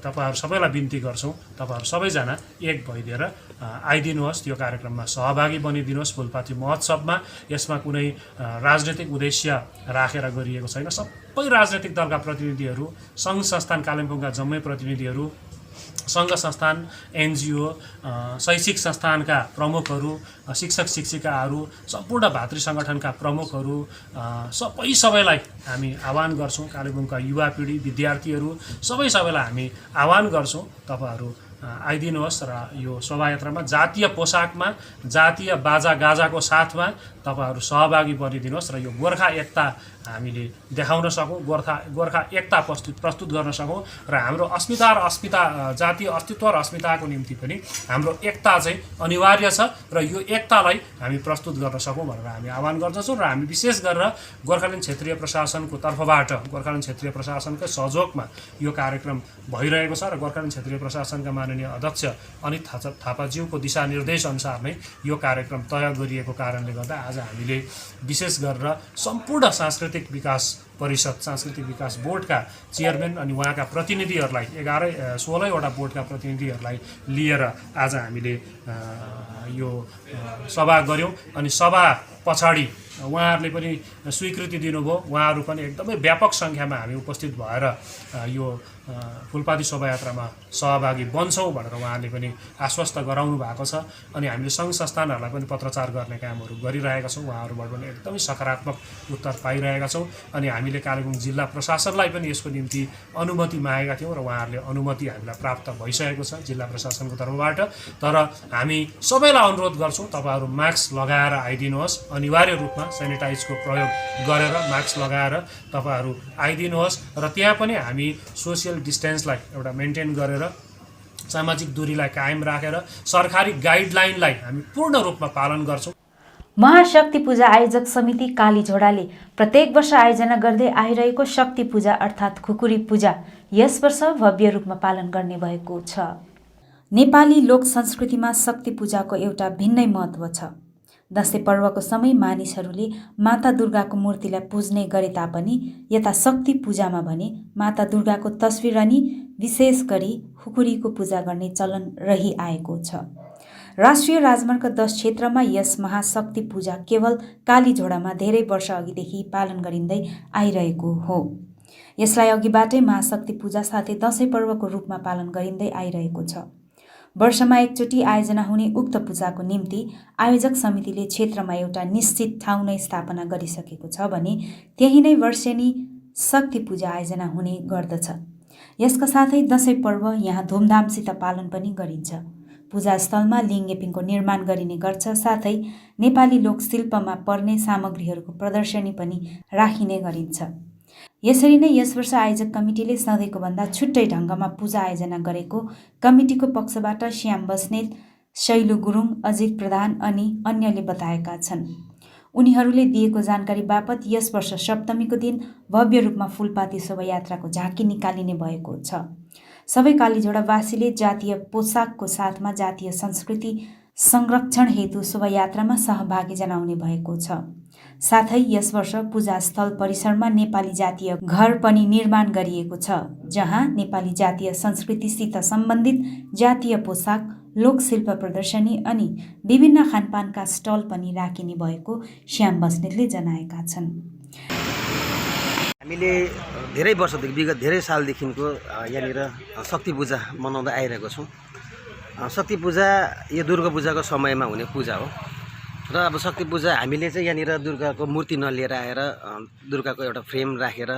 तपाईहरु सबैलाई बिन्ती गर्छौँ, तपाईहरु सबैजना एक भइदिएर आइदिनुहोस्, यो कार्यक्रममा सहभागी बनिदिनुहोस्। फुलपाती महोत्सवमा यसमा कुनै राजनीतिक उद्देश्य राखेर गरिएको छैन। सबै राजनीतिक दलका प्रतिनिधिहरू, सङ्घ संस्थान कालिम्पोङका जम्मै प्रतिनिधिहरू, सङ्घ संस्थान, एनजिओ, शैक्षिक संस्थानका प्रमुखहरू, शिक्षक शिक्षिकाहरू, सम्पूर्ण भातृ सङ्गठनका प्रमुखहरू सबैलाई हामी आह्वान गर्छौँ। कालिम्पोङका युवा पिँढी, विद्यार्थीहरू सबैलाई हामी आह्वान गर्छौँ तपाईहरु आइदिनुहोस् र यो शोभायात्रामा जातीय पोसाकमा, जातीय बाजा गाजाको साथमा तपाईहरु सहभागी बनिदिनुहोस् र यो गोर्खा एकता हामीले देखाउन सकौँ, गोर्खा एकता प्रस्तुत गर्न सकौँ र हाम्रो अस्मिता र जातीय अस्तित्व र अस्मिताको निम्ति पनि हाम्रो एकता चाहिँ अनिवार्य छ र यो एकतालाई हामी प्रस्तुत गर्न सकौँ भनेर हामी आह्वान गर्दछौँ। र हामी विशेष गरेर गोर्खाल्यान्ड क्षेत्रीय प्रशासनको तर्फबाट, गोर्खाल्यान्ड क्षेत्रीय प्रशासनकै सहयोगमा यो कार्यक्रम भइरहेको छ र गोर्खाल्यान्ड क्षेत्रीय प्रशासनका माननीय अध्यक्ष अनित थापाज्यूको दिशानिर्देश अनुसार नै यो कार्यक्रम तय गरिएको कारणले गर्दा आज हामीले विशेष गरेर सम्पूर्ण सांस्कृतिक विकास परिषद, सांस्कृतिक विकास बोर्डका चेयरम्यान अनि उहाँका प्रतिनिधिहरूलाई 16वटा बोर्डका प्रतिनिधिहरूलाई लिएर आज हामीले यो सभा गऱ्यौँ अनि सभा पछाडि उहाँहरूले पनि स्वीकृति दिनुभयो। उहाँहरू पनि एकदमै व्यापक सङ्ख्यामा हामी उपस्थित भएर यो फुलपाती शोभायात्रामा सहभागी बन्छौँ भनेर उहाँहरूले पनि आश्वस्त गराउनु भएको छ अनि हामीले सङ्घ संस्थानहरूलाई पनि पत्रचार गर्ने कामहरू गरिरहेका छौँ। उहाँहरूबाट पनि एकदमै सकारात्मक उत्तर पाइरहेका छौँ अनि हामीले कालेबुङ जिल्ला प्रशासनलाई पनि यसको निम्ति अनुमति मागेका थियौँ र उहाँहरूले अनुमति हामीलाई प्राप्त भइसकेको छ जिल्ला प्रशासनको तर्फबाट। तर हामी सबैलाई अनुरोध गर्छौँ तपाईहरु मास्क लगाएर आइदिनुहोस्, अनिवार्य रूपमा सेनिटाइजको प्रयोग गरेर मास्क लगाएर तपाईहरु आइदिनुहोस् र त्यहाँ पनि हामी सोसियल डिस्टेन्सलाई एउटा मेन्टेन गरेर, सामाजिक दूरीलाई कायम राखेर सरकारी गाइडलाइनलाई हामी पूर्ण रूपमा पालन गर्छौँ। महाशक्ति पूजा आयोजक समिति कालीझोडाले प्रत्येक वर्ष आयोजना गर्दै आइरहेको शक्ति पूजा अर्थात् खुकुरी पूजा यस वर्ष भव्य रूपमा पालन गर्ने भएको छ। नेपाली लोक संस्कृतिमा शक्ति पूजाको एउटा भिन्नै महत्त्व छ। दशैं पर्वको समय मानिसहरूले माता दुर्गाको मूर्तिलाई पुज्ने गरे तापनि यता शक्ति पूजामा भने माता दुर्गाको तस्बिर अनि विशेष गरी खुकुरीको पूजा गर्ने चलन रहिआएको छ। राष्ट्रिय राजमार्ग 10 क्षेत्रमा यस महाशक्ति पूजा केवल कालीझोडामा धेरै वर्ष अघिदेखि पालन गरिँदै आइरहेको हो। यसलाई अघिबाटै महाशक्ति पूजा साथै दशैं पर्वको रूपमा पालन गरिँदै आइरहेको छ। वर्षमा एकचोटि आयोजना हुने उक्त पूजाको निम्ति आयोजक समितिले क्षेत्रमा एउटा निश्चित ठाउँ नै स्थापना गरिसकेको छ भने त्यही नै वर्षेनी शक्ति पूजा आयोजना हुने गर्दछ। यसका साथै दशैं पर्व यहाँ धुमधामसित पालन पनि गरिन्छ। पूजास्थलमा लिङ्गेपिङको निर्माण गरिने गर्छ। साथै नेपाली लोकशिल्पमा पर्ने सामग्रीहरूको प्रदर्शनी पनि राखिने गरिन्छ। यसरी नै यस वर्ष आयोजक कमिटीले सधैँको भन्दा छुट्टै ढङ्गमा पूजा आयोजना गरेको कमिटीको पक्षबाट श्याम बस्नेत, शैलु गुरुङ, अजित प्रधान अनि अन्यले बताएका छन्। उनीहरूले दिएको जानकारी बापत यस वर्ष सप्तमीको दिन भव्य रूपमा फुलपाती शोभायात्राको झाँकी निकालिने भएको छ। सबै कालीझोडावासीले जातीय पोसाकको साथमा जातीय संस्कृति संरक्षण हेतु शोभायात्रामा सहभागी जनाउने भएको छ। साथै यस वर्ष पूजास्थल परिसरमा नेपाली जातीय घर पनि निर्माण गरिएको छ, जहाँ नेपाली जातीय संस्कृतिसित सम्बन्धित जातीय पोसाक, लोकशिल्प प्रदर्शनी अनि विभिन्न खानपानका स्टल पनि राखिने भएको श्याम बस्नेतले जनाएका छन्। हामीले धेरै वर्षदेखि विगत धेरै सालदेखिको यहाँनिर शक्ति पूजा मनाउँदै आइरहेको छौँ। शक्ति पूजा यो दुर्गा पूजाको समयमा हुने पूजा हो र अब शक्ति पूजा हामीले चाहिँ यहाँनिर दुर्गाको मूर्ति नलिएर आएर दुर्गाको एउटा फ्रेम राखेर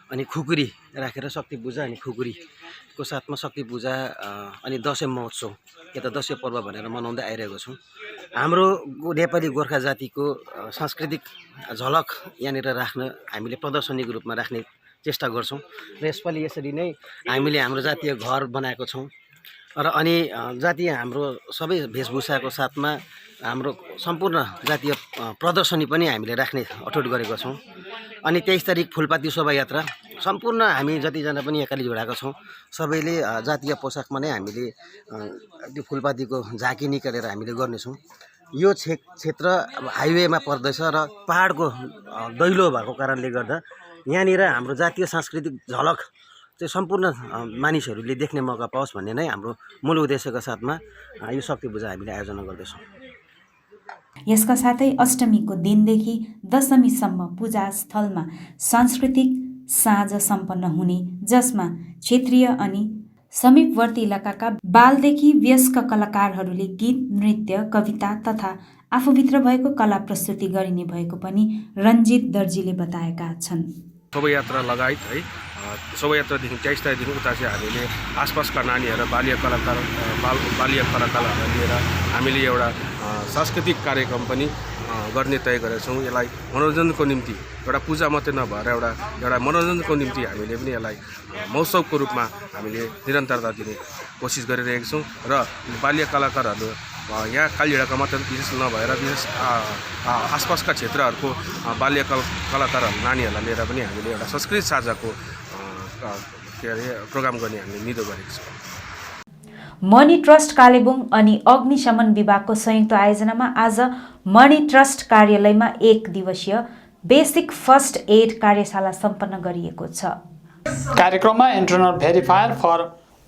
अनि खुकुरी राखेर शक्ति पूजा अनि खुकुरीको साथमा शक्ति पूजा अनि दसैँ महोत्सव या त दसैँ पर्व भनेर मनाउँदै आइरहेको छौँ। हाम्रो नेपाली गोर्खा जातिको सांस्कृतिक झलक यहाँनिर राख्न हामीले प्रदर्शनीको रूपमा राख्ने चेष्टा गर्छौँ र यसपालि यसरी नै हामीले हाम्रो जातीय घर बनाएको छौँ र अनि जातीय हाम्रो सबै वेशभूषाको साथमा हाम्रो सम्पूर्ण जातीय प्रदर्शनी पनि हामीले राख्ने अठोट गरेको छौँ। अनि 23 तारिक फुलपाती शोभायात्रा सम्पूर्ण हामी जतिजना पनि यहाँ कालीझोडाका छौँ सबैले जातीय पोसाकमा नै हामीले त्यो फुलपातीको झाँकी निकालेर हामीले गर्नेछौँ। यो क्षेत्र हाइवेमा पर्दछ र पहाडको दैलो भएको कारणले गर्दा यहाँनिर हाम्रो जातीय सांस्कृतिक झलक चाहिँ सम्पूर्ण मानिसहरूले देख्ने मौका पाओस् भन्ने नै हाम्रो मूल उद्देश्यका साथमा यो शक्ति पूजा हामीले आयोजना गर्दैछौँ। यसका साथै अष्टमीको दिनदेखि दशमीसम्म पूजास्थलमा सांस्कृतिक साँझ सम्पन्न हुने, जसमा क्षेत्रीय अनि समीपवर्ती इलाकाका बालदेखि वयस्क कलाकारहरूले गीत, नृत्य, कविता तथा आफूभित्र भएको कला प्रस्तुति गरिने भएको पनि रञ्जित दर्जीले बताएका छन्। शोभायात्रा लगायत है शोभायात्रादेखि 23 तारिकदेखि उता चाहिँ हामीले आसपासका नानीहरू बाल्य कलाकारहरूलाई लिएर हामीले एउटा सांस्कृतिक कार्यक्रम पनि गर्ने तय गरेका छौँ। यसलाई मनोरञ्जनको निम्ति एउटा पूजा मात्रै नभएर एउटा मनोरञ्जनको निम्ति हामीले पनि यसलाई महोत्सवको रूपमा हामीले निरन्तरता दिने कोसिस गरिरहेका छौँ र बाल्य कलाकारहरू यहाँ कालीझोडाका मात्र विशेष नभएर विशेष आसपासका क्षेत्रहरूको बाल्य कलाकारहरू नानीहरूलाई लिएर पनि हामीले एउटा संस्कृति साझाको प्रोग्राम गर्ने हामीले निधो गरेको छौँ। मणि ट्रस्ट कालेबुङ अनि अग्निशमन विभागको संयुक्त आयोजनामा आज मणि ट्रस्ट कार्यालयमा 1 दिवसीय बेसिक फर्स्ट एड कार्यशाला सम्पन्न गरिएको छ। कार्यक्रममा इन्टरनल भेरिफायर फर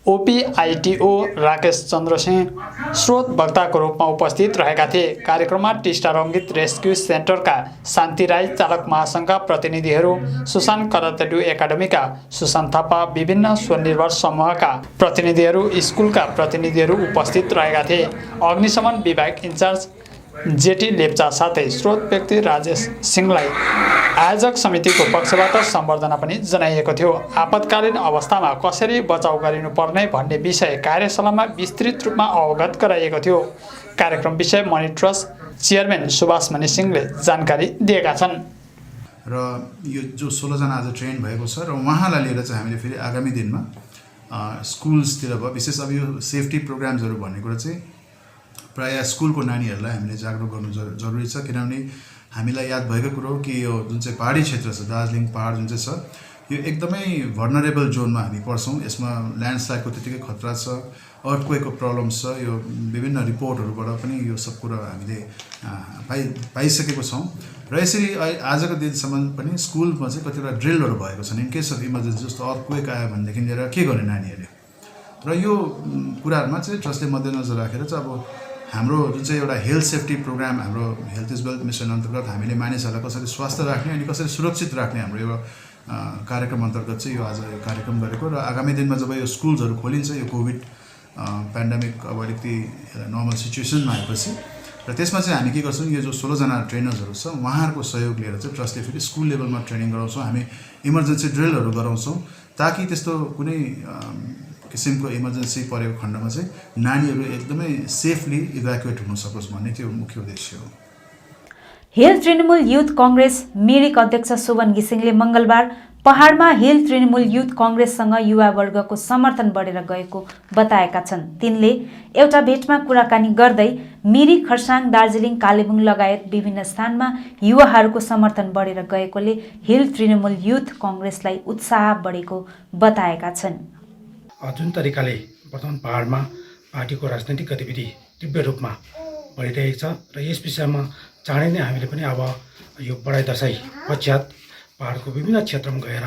ओपीआईटीओ राकेश चन्द्र सिंह स्रोत वक्ताको रूपमा उपस्थित रहेका थिए। कार्यक्रममा टिस्टा रङ्गीत रेस्क्यु सेन्टरका शान्ति राई, चालक महासङ्घका प्रतिनिधिहरू, सुशान्त करातेडु एकाडेमीका सुशान्त थापा, विभिन्न स्वनिर्भर समूहका प्रतिनिधिहरू, स्कुलका प्रतिनिधिहरू उपस्थित रहेका थिए। अग्निशमन विभाग इन्चार्ज जेटी लेप्चा साथै स्रोत व्यक्ति राजेश सिंहलाई आयोजक समितिको पक्षबाट सम्बर्धना पनि जनाइएको थियो। आपतकालीन अवस्थामा कसरी बचाउ गरिनुपर्ने भन्ने विषय कार्यशालामा विस्तृत रूपमा अवगत गराइएको थियो। कार्यक्रम विषय मणि ट्रस्ट चेयरम्यान सुभाष मणि सिंहले जानकारी दिएका छन्। र यो जो 16 जना आज ट्रेन भएको छ र उहाँलाई लिएर चाहिँ हामीले फेरि आगामी दिनमा स्कुल्सतिर भयो, विशेष अब यो सेफ्टी प्रोग्राम्सहरू भन्ने कुरा चाहिँ प्रायः स्कुलको नानीहरूलाई हामीले जागरुक गर्नु जरुरी छ। किनभने हामीलाई याद भएको कुरो कि यो जुन चाहिँ पहाडी क्षेत्र छ, दार्जिलिङ पहाड जुन चाहिँ छ, यो एकदमै भर्नरेबल जोनमा हामी पर्छौँ। यसमा ल्यान्डस्लाइडको त्यतिकै खतरा छ, अर्थक्वेकको प्रब्लम छ। यो विभिन्न रिपोर्टहरूबाट पनि यो सब कुरा हामीले पाइसकेको छौँ। र यसरी आजको दिनसम्म पनि स्कुलमा चाहिँ कतिवटा ड्रिलहरू भएको छन्। इन केस अफ इमर्जेन्सी जस्तो अर्थक्वेक आयो भनेदेखि लिएर के गर्ने नानीहरूले, र यो कुराहरूमा चाहिँ ट्रस्टले मध्यनजर राखेर चाहिँ अब हाम्रो जुन चाहिँ एउटा हेल्थ सेफ्टी प्रोग्राम, हाम्रो हेल्थ इज वेल्थ मिसन अन्तर्गत हामीले मानिसहरूलाई कसरी स्वास्थ्य राख्ने अनि कसरी सुरक्षित राख्ने हाम्रो यो कार्यक्रम अन्तर्गत चाहिँ यो आज यो कार्यक्रम गरेको। र आगामी दिनमा जब यो स्कुल्सहरू खोलिन्छ, यो कोभिड पेन्डेमिक अब अलिकति नर्मल सिचुएसनमा आएपछि, र त्यसमा चाहिँ हामी के गर्छौँ, यो जो 16 जना ट्रेनर्सहरू छ उहाँहरूको सहयोग लिएर चाहिँ ट्रस्टले फेरि स्कुल लेभलमा ट्रेनिङ गराउँछौँ। हामी इमर्जेन्सी ड्रिलहरू गराउँछौँ ताकि त्यस्तो कुनै किसिमको इमर्जेन्सी परेको खण्डमा चाहिँ नानीहरू एकदमै सेफली इभ्याकुएट हुन सकोस् भन्ने त्यो मुख्य उद्देश्य हो। हिल तृणमूल युथ कांग्रेस मिरिक अध्यक्ष शोभन घिसिङले मंगलबार पहाडमा हिल तृणमूल युथ कांग्रेससँग युवा वर्गको समर्थन बढेर गएको बताएका छन्। तिनले एउटा भेटमा कुराकानी गर्दै मिरिक, खरसाङ, दार्जिलिङ, कालेबुङ लगायत विभिन्न स्थानमा युवाहरूको समर्थन बढेर गएकोले हिल तृणमूल युथ कांग्रेसलाई उत्साह बढेको बताएका छन्। जुन तरिकाले वर्तमान पहाडमा पार्टीको राजनैतिक गतिविधि तीव्र रूपमा बढिरहेको छ र यस विषयमा चाँडै नै हामीले पनि अब यो बढाइ दशैं पश्चात पहाडको विभिन्न क्षेत्रमा गएर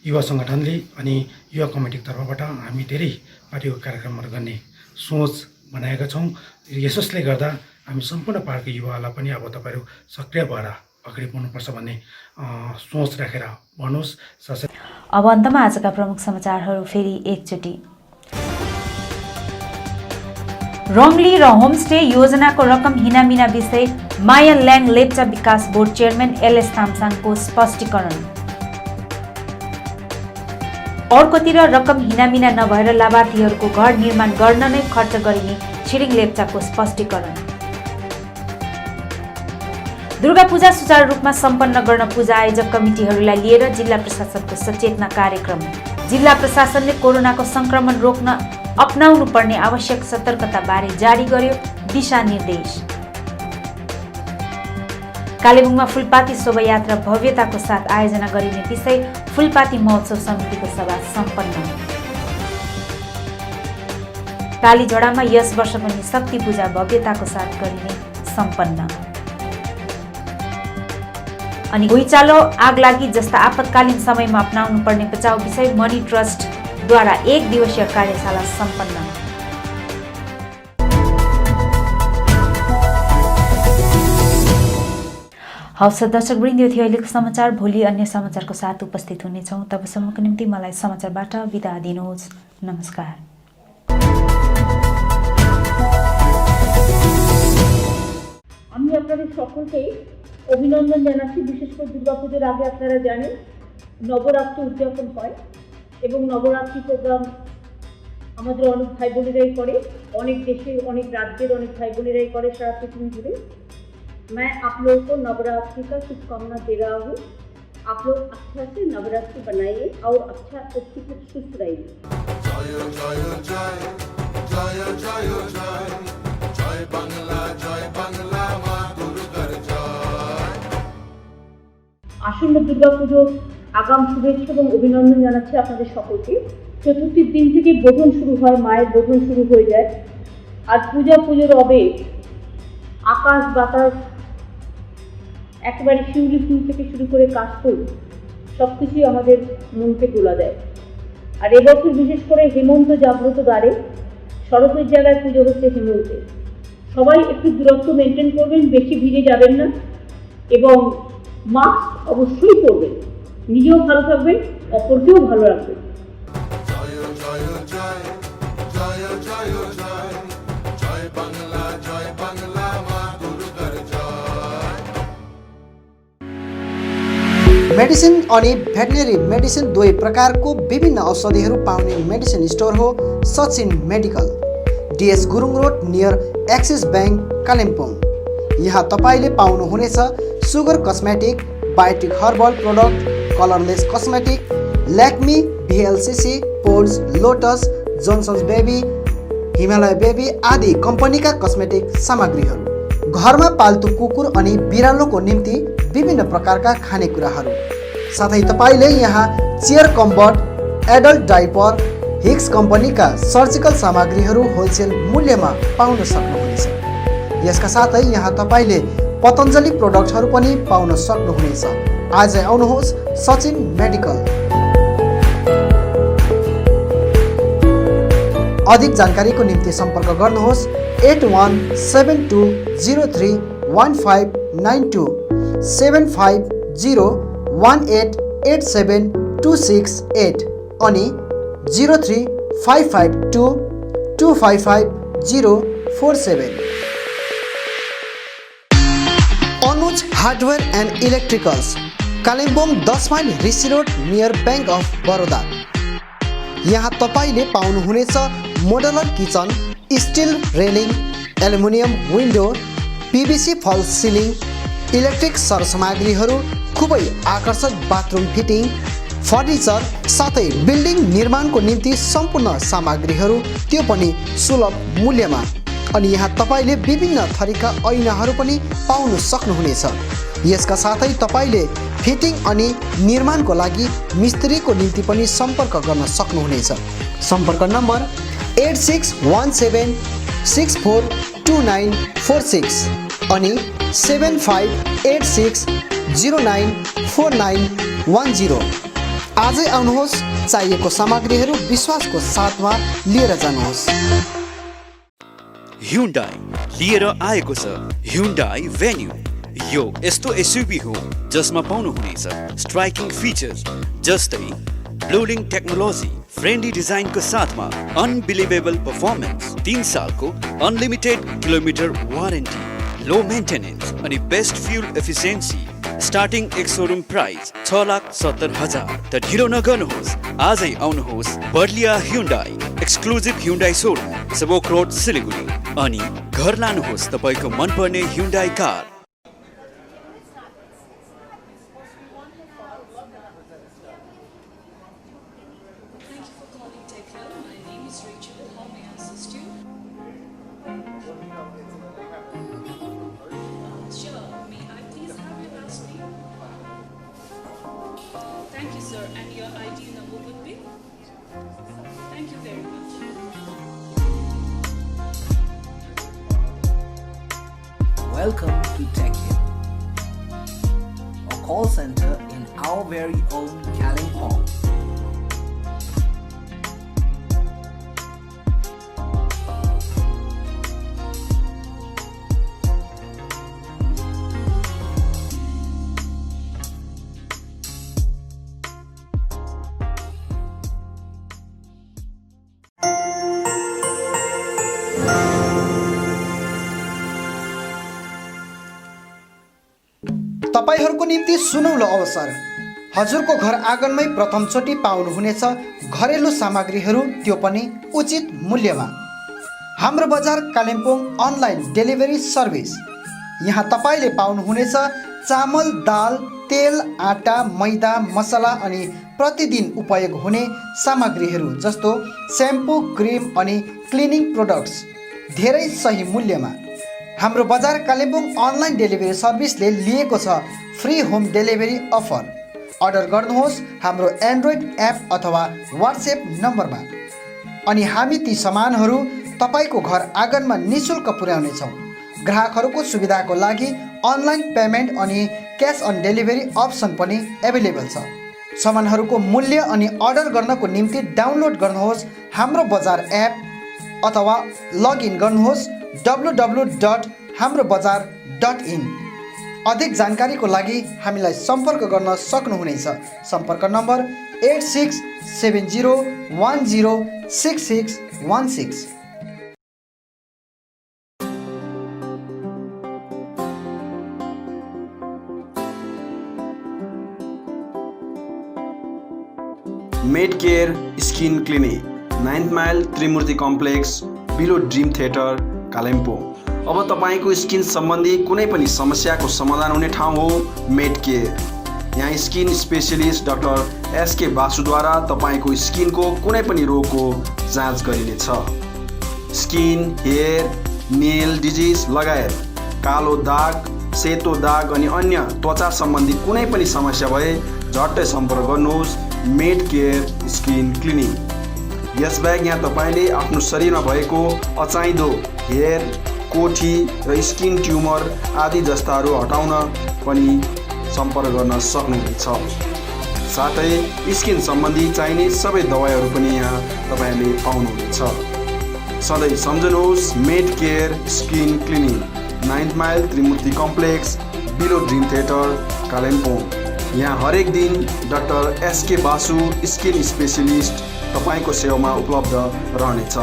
युवा सङ्गठनले अनि युवा कमिटीको तर्फबाट हामी धेरै पार्टीको कार्यक्रमहरू गर्ने सोच बनाएका छौँ। यसले गर्दा हामी सम्पूर्ण पहाडको युवाहरूलाई पनि अब तपाईँहरू सक्रिय भएर अगाडि बढ्नुपर्छ भन्ने सोच राखेर भन्नुहोस्। अब अन्तमा आजका प्रमुख समाचारहरू फेरि एकचोटि। रङली र होमस्टे योजनाको रकम हिनामिना विषय माया ल्याङ लेप्चा विकास बोर्ड चेयरम्यान एलएस तामसाङको स्पष्टीकरण। अर्कोतिर रकम हिनामिना नभएर लाभार्थीहरूको घर निर्माण गर्न नै खर्च गरिने छिरिङ लेप्चाको स्पष्टीकरण। दुर्गा पूजा सुचारू रूपमा सम्पन्न गर्न पूजा आयोजक कमिटीहरूलाई लिएर जिल्ला प्रशासनको सचेतना कार्यक्रम। जिल्ला प्रशासनले कोरोनाको संक्रमण रोक्न अपनाउनु पर्ने आवश्यक सतर्कता बारे जारी गर्यो दिशानिर्देश। कालेबुङमा फुलपाती शोभायात्रा भव्यताको साथ आयोजना गरिने विषय फुलपाती महोत्सव समितिको सभा सम्पन्न। कालीझोडामा यस वर्ष पनि शक्ति पूजा भव्यताको साथ गरिने सम्पन्न। अनि भुइँचालो, आगलागी जस्ता आपतकालीन समयमा अपनाउनु पर्ने बचाउ विषय मनी ट्रस्टद्वारा 1 दिवसीय कार्यशाला सम्पन्न। हवस् दर्शकवृन्द, यो थियो अहिलेको समाचार। भोलि अन्य समाचारको साथ उपस्थित हुनेछौँ। तबसम्मको निम्ति मलाई समाचारबाट बिदा दिनुहोस्। नमस्कार। আমি আপনাদের সকলকেই অভিনন্দন জানাচ্ছি। বিশেষ করে দুর্গাপুজোর আগে আপনারা জানেন নবরাত্রি উদযাপন হয় এবং নবরাত্রি প্রোগ্রাম আমাদের অনেক ভাই বোনেরাই করে, অনেক দেশের, অনেক রাজ্যের অনেক ভাই বোনেরাই করে সারা পৃথিবী জুড়ে। मैं आप लोगों को नवरात्रि का शुभकामना दे रहा हूँ। आप लोग अच्छा से नवरात्रि बनाइए और अच्छा सुस्त रहिए। আসন্ন দুর্গাপুজোর আগাম শুভেচ্ছা এবং অভিনন্দন জানাচ্ছি আপনাদের সকলকে। চতুর্থীর দিন থেকে বোধন শুরু হয়, মায়ের বোধন শুরু হয়ে যায়। আর পুজোর রবে আকাশ বাতাস একেবারে শিউলি ফুল থেকে শুরু করে কাশফুল সব কিছুই আমাদের মনকে দোলা দেয়। আর এবছর বিশেষ করে হেমন্ত জাগ্রত দ্বারে শরতের জায়গায় পুজো হচ্ছে হেমন্তে। সবাই একটু দূরত্ব মেনটেন করবেন, বেশি ভিড়ে যাবেন না এবং মাস্ক অবশ্যই পরবেন। নিজেও ভালো থাকবেন, অপরকেও ভালো রাখবেন। मेडिसिन अनि भेटनेरी मेडिसिन दुवै प्रकारको विभिन्न औषधिहरू पाउने मेडिसिन स्टोर हो Sachin medical, DS Gurung road near Axis bank Kalimpong. यहाँ तपाईँले पाउनुहुनेछ sugar cosmetic, Biotique herbal product, colourless cosmetic, Lakme, VLCC, Pond's, Lotus, Johnson's baby, Himalaya baby आदि कम्पनीका कस्मेटिक सामग्रीहरू। घरमा पाल्तु कुकुर अनि बिरालोको निम्ति विभिन्न प्रकारका खानेकुराहरू, साथै तपाईँले यहाँ चेयर कम्बर्ट, एडल्ट डाइपर, हिक्स कम्पनीका सर्जिकल सामग्रीहरू होलसेल मूल्यमा पाउन सक्नुहुनेछ। यसका साथै यहाँ तपाईँले पतञ्जलि प्रोडक्टहरू पनि पाउन सक्नुहुनेछ। आजै आउनुहोस् सचिन मेडिकल। अधिक जानकारीको निम्ति सम्पर्क गर्नुहोस् 8172031592 7501887268 अनि 03552255047। Anuj hardware and electricals, Kalimpong 10 mile Rishi road near bank of Baroda. यहाँ तपाईले पाउनुहुनेछ modular kitchen, still railing, aluminium window, PVC फल सिलिङ, इलेक्ट्रिक सरसामग्रीहरू, खुबै आकर्षक बाथरुम फिटिङ, फर्निचर साथै बिल्डिङ निर्माणको निम्ति सम्पूर्ण सामग्रीहरू त्यो पनि सुलभ मूल्यमा। अनि यहाँ तपाईले विभिन्न थरीका ऐनाहरू पनि पाउन सक्नुहुनेछ। यसका साथै तपाईले फिटिङ अनि निर्माणको लागि मिस्त्रीको निम्ति पनि सम्पर्क गर्न सक्नुहुनेछ। सम्पर्क नम्बर 8617642946 अनि 7586094910। आजै आउनुहोस्, चाहिएको सामग्रीहरू विश्वासको साथमा लिएर जानुहोस्। Hyundai लिएर आएको छ Hyundai Venue। यो यस्तो SUV हो जसमा पाउनुहुनेछ स्ट्राइकिङ फिचर्स जस्तै ब्लोलिङ टेक्नोलोजी, फ्रेन्डली डिजाइनको साथमा अनबिलिभेबल पर्फर्मेन्स, 3 सालको unlimited kilometre warranty, low maintenance अनि best fuel efficiency. Starting ex showroom price 6,70,000। त ढिलो नगर्नुहोस्, आजै आउनुहोस् Barlia Hyundai exclusive Hyundai showroom, Sevoke road Siliguri अनि घर लानुहोस् तपाईको मनपर्ने Hyundai car. Thank you, sir. And your ID number would be? Thank you very much. Welcome to TechHit, a call center in our very own Kalimpong. तपाईहरूको निम्ति सुनौलो अवसर। हजुरको घर आँगनमै प्रथमचोटि पाउनुहुनेछ घरेलु सामग्रीहरू, त्यो पनि उचित मूल्यमा। हाम्रो Bazar Kalimpong online delivery service. यहाँ तपाईले पाउनुहुनेछ चामल, दाल, तेल, आटा, मैदा, मसला अनि प्रतिदिन उपयोग हुने सामग्रीहरू जस्तो स्याम्पू, क्रिम अनि क्लिनिङ प्रोडक्ट्स धेरै सही मूल्यमा। हाम्रो बजार कालिम्पोङ अनलाइन डेलिभरी सर्भिसले लिएको छ free home delivery offer. Order गर्नुहोस् हाम्रो एन्ड्रोइड एप अथवा व्हाट्सएप नम्बरमा अनि हामी ती सामानहरू तपाईको घर आँगनमा निःशुल्क पुर्याउनेछौँ। ग्राहकहरूको सुविधाको लागि अनलाइन पेमेन्ट अनि क्यास अन डेलिभरी अप्सन पनि एभाइलेबल छ। सामानहरूको मूल्य अनि अर्डर गर्नको निम्ति डाउनलोड गर्नुहोस् हाम्रो बजार एप अथवा लगइन गर्नुहोस् www.hamrobazar.in। अधिक जानकारीको लागि हामीलाई सम्पर्क गर्न सक्नुहुनेछ। सम्पर्क number 8670106616। Medcare skin clinic, 9th mile Trimurti complex, below dream theatre, Kalimpong. अब तपाईको स्किन सम्बन्धी कुनै पनि समस्याको समाधान हुने ठाउँ हो मेडकेयर। यहाँ स्किन स्पेशलिस्ट डाक्टर SK बासुद्वारा तपाईको स्किनको कुनै पनि रोगको जाँच गरिनेछ। स्किन, हेयर, नेल डिजिज लगायत कालो दाग, सेतो दाग अनि अन्य त्वचा सम्बन्धी कुनै पनि समस्या भए झट्टै सम्पर्क गर्नुहोस् मेडकेयर स्किन क्लिनिक। यसबाहेक यहाँ तपाईले आफ्नो शरीरमा भएको अचाहिँदो हेयर, कोठी र स्किन ट्युमर आदि जस्ताहरू हटाउन पनि सम्पर्क गर्न सक्नुहुनेछ। साथै स्किन सम्बन्धी चाहिने सबै दबाईहरू पनि यहाँ तपाईले पाउनुहुनेछ। सधैँ सम्झनुहोस् Medcare skin clinic, 9th mile Trimurti complex, below dream theatre, Kalimpong. यहाँ हरेक दिन doctor SK Basu skin specialist तपाईको सेवामा उपलब्ध रहनेछ।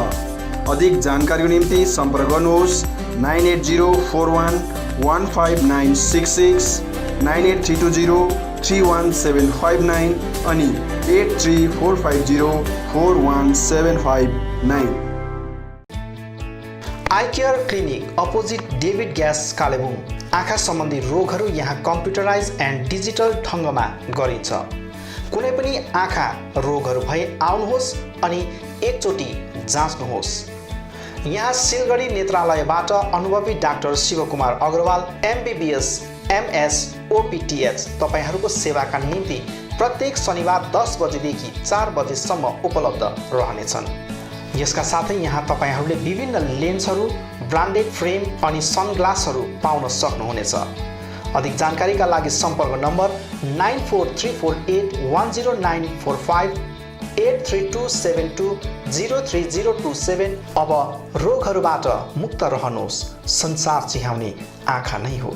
अधिक जानकारीको निम्ति सम्पर्क गर्नुहोस् 9804115966, 9832031759 अनि 8345041759। I care clinic opposite David gas Kalimpong. आँखा सम्बन्धी रोगहरू यहाँ कम्प्युटराइज एन्ड डिजिटल ढङ्गमा गरिन्छ। कुनै पनि आँखा रोगहरू भए आउनुहोस् अनि एकचोटि जाँच्नुहोस्। यहाँ सिलगढी नेत्रालयबाट अनुभवी doctor Shivkumar Agrawal MBBS MS OPTH तपाईहरूको सेवाका निम्ति प्रत्येक शनिबार 10 बजेदेखि 4 बजेसम्म उपलब्ध रहनेछन्। यसका साथै यहाँ तपाईहरूले विभिन्न लेन्सहरू, ब्रान्डेड फ्रेम अनि सनग्लासहरू पाउन सक्नुहुनेछ। अधिक जानकारीका लागि सम्पर्क नम्बर 9434810945 8327203027। अब रोगहरूबाट मुक्त रहनुहोस्, संसार चिहाउने आँखा नै हो।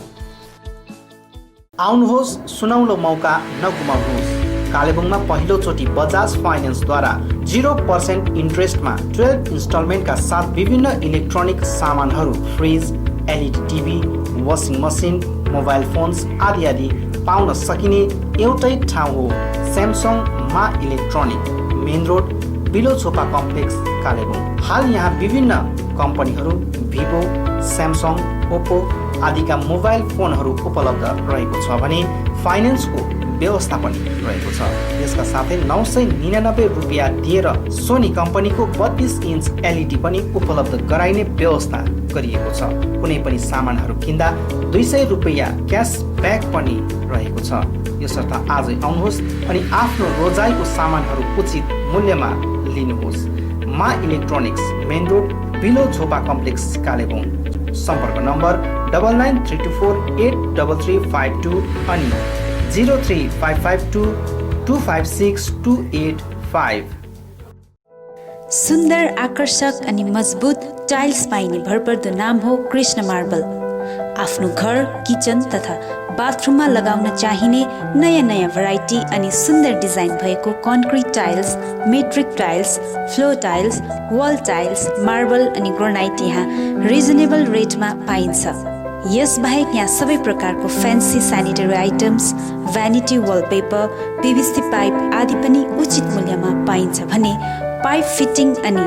आउनुहोस्, सुनौलो मौका नगुमाउनुहोस्। कालेबुङमा पहिलोचोटि बजाज फाइनेन्सद्वारा 0% इन्ट्रेस्टमा 12 इन्स्टलमेन्टका साथ विभिन्न इलेक्ट्रोनिक सामानहरू, fridge, LED TV, washing machine, mobile phones आदि आदि पाउन सकिने एउटै ठाउँ हो स्यामसङ मा electronic, main road, below Chhopa complex, Kalebung. हाल यहाँ विभिन्न कम्पनीहरू भिभो, स्यामसङ, ओप्पो आदिका मोबाइल फोनहरू उपलब्ध रहेको छ भने फाइनेन्सको व्यवस्था पनि रहेको छ। यसका साथै 999 रुपियाँ दिएर सोनी कम्पनीको 32 इन्च LED पनि उपलब्ध गराइने व्यवस्था गरिएको छ। कुनै पनि सामानहरू किन्दा 200 रुपियाँ क्यासब्याक पनि रहेको छ। यसर्थ आजै आउनुहोस् अनि आफ्नो रोजाइको सामानहरू उचित मूल्यमा लिनुहोस्। मा इलेक्ट्रोनिक्स, मेन रोड, बिलो झोपा कम्प्लेक्स, कालेबुङ। सम्पर्क नम्बर 9932483352 अनि 03552256285। सुन्दर, आकर्षक अनि मजबुत टाइल्स पाइने भरपर्दो नाम हो कृष्ण मार्बल। आफ्नो घर, किचन तथा बाथरुममा लगाउन चाहिने नयाँ नयाँ भेराइटी अनि सुन्दर डिजाइन भएको concrete tiles, metric tiles, floor tiles, wall tiles, marble अनि ग्रेनाइट यहाँ रिजनेबल रेटमा पाइन्छ। यसबाहेक यहाँ सबै प्रकारको fancy sanitary items, vanity wallpaper, PVC pipe आदि पनि उचित मूल्यमा पाइन्छ भने पाइप फिटिङ अनि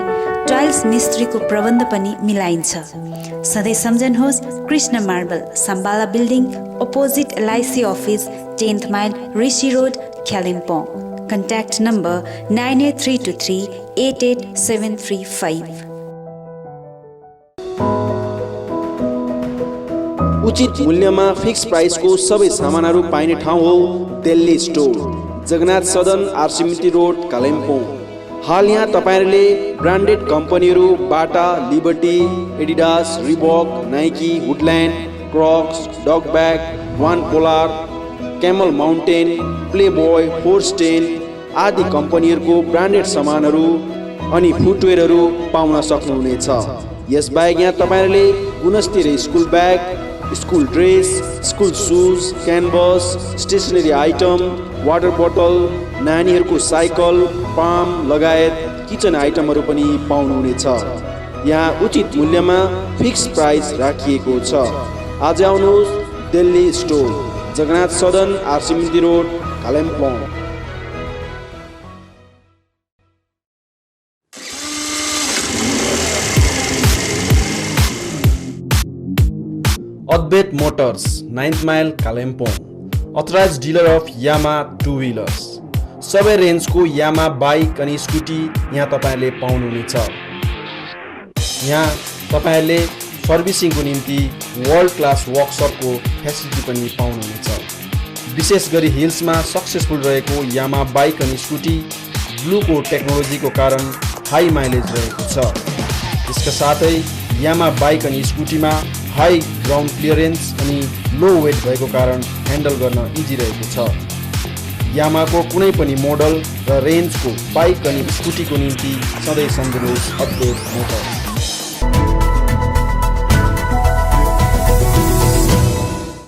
टाइल्स मिस्त्रीको प्रबन्ध पनि मिलाइन्छ। सधैँ सम्झनुहोस्, Krishna marble, Sambala building, opposite LIC office, 10th mile, Rishi road, Kalimpong. Contact number 9832388735। उचित मूल्यमा फिक्स प्राइसको सबै सामानहरू पाइने ठाउँ हो दिल्ली स्टोर, जगन्नाथ सदन, आरसीमिटी रोड, कालिम्पोङ। हाल यहाँ तपाईहरूले ब्रान्डेड कम्पनीहरू Bata, Liberty, Adidas, Reebok, Nike, Woodland, Crocs, Duckback, One Polar, Camel Mountain, Playboy, Force Ten आदि कम्पनीहरूको ब्रान्डेड सामानहरू अनि फुटवेयरहरू पाउन सक्नुहुनेछ। यसबाहेक यहाँ तपाईँहरूले गुणस्तर school bag, school dress, school shoes, canvas, stationery item, water बोतल, नानीहरूको साइकल, पाम लगायत किचन आइटमहरू पनि पाउनुहुनेछ। यहाँ उचित मूल्यमा फिक्स प्राइस राखिएको छ। आज आउनुहोस्, दिल्ली स्टोर, जगन्नाथ सदन, आरसीमिटी road, Kalimpong. Advait motors, 9th mile, Kalimpong. Authorised dealer of Yamaha two wheelers. सबै रेन्जको यामा बाइक अनि स्कुटी यहाँ तपाईँहरूले पाउनुहुनेछ। यहाँ तपाईँहरूले सर्भिसिङको निम्ति वर्ल्ड क्लास वर्कसपको फेसिलिटी पनि पाउनुहुनेछ। विशेष गरी हिल्समा सक्सेसफुल रहेको यामा बाइक अनि स्कुटी ब्लूको टेक्नोलोजीको कारण हाई माइलेज रहेको छ। यसका साथै यामा बाइक अनि स्कुटीमा हाई ग्राउन्ड क्लियरेन्स अनि लो वेट भएको कारण ह्यान्डल गर्न इजी रहेको छ। यामाको कुनै पनि मोडल र रेन्जको बाइक अनि स्कुटीको निम्ति सधैँ सम्झनुहोस् अद्वैत मोटर्स।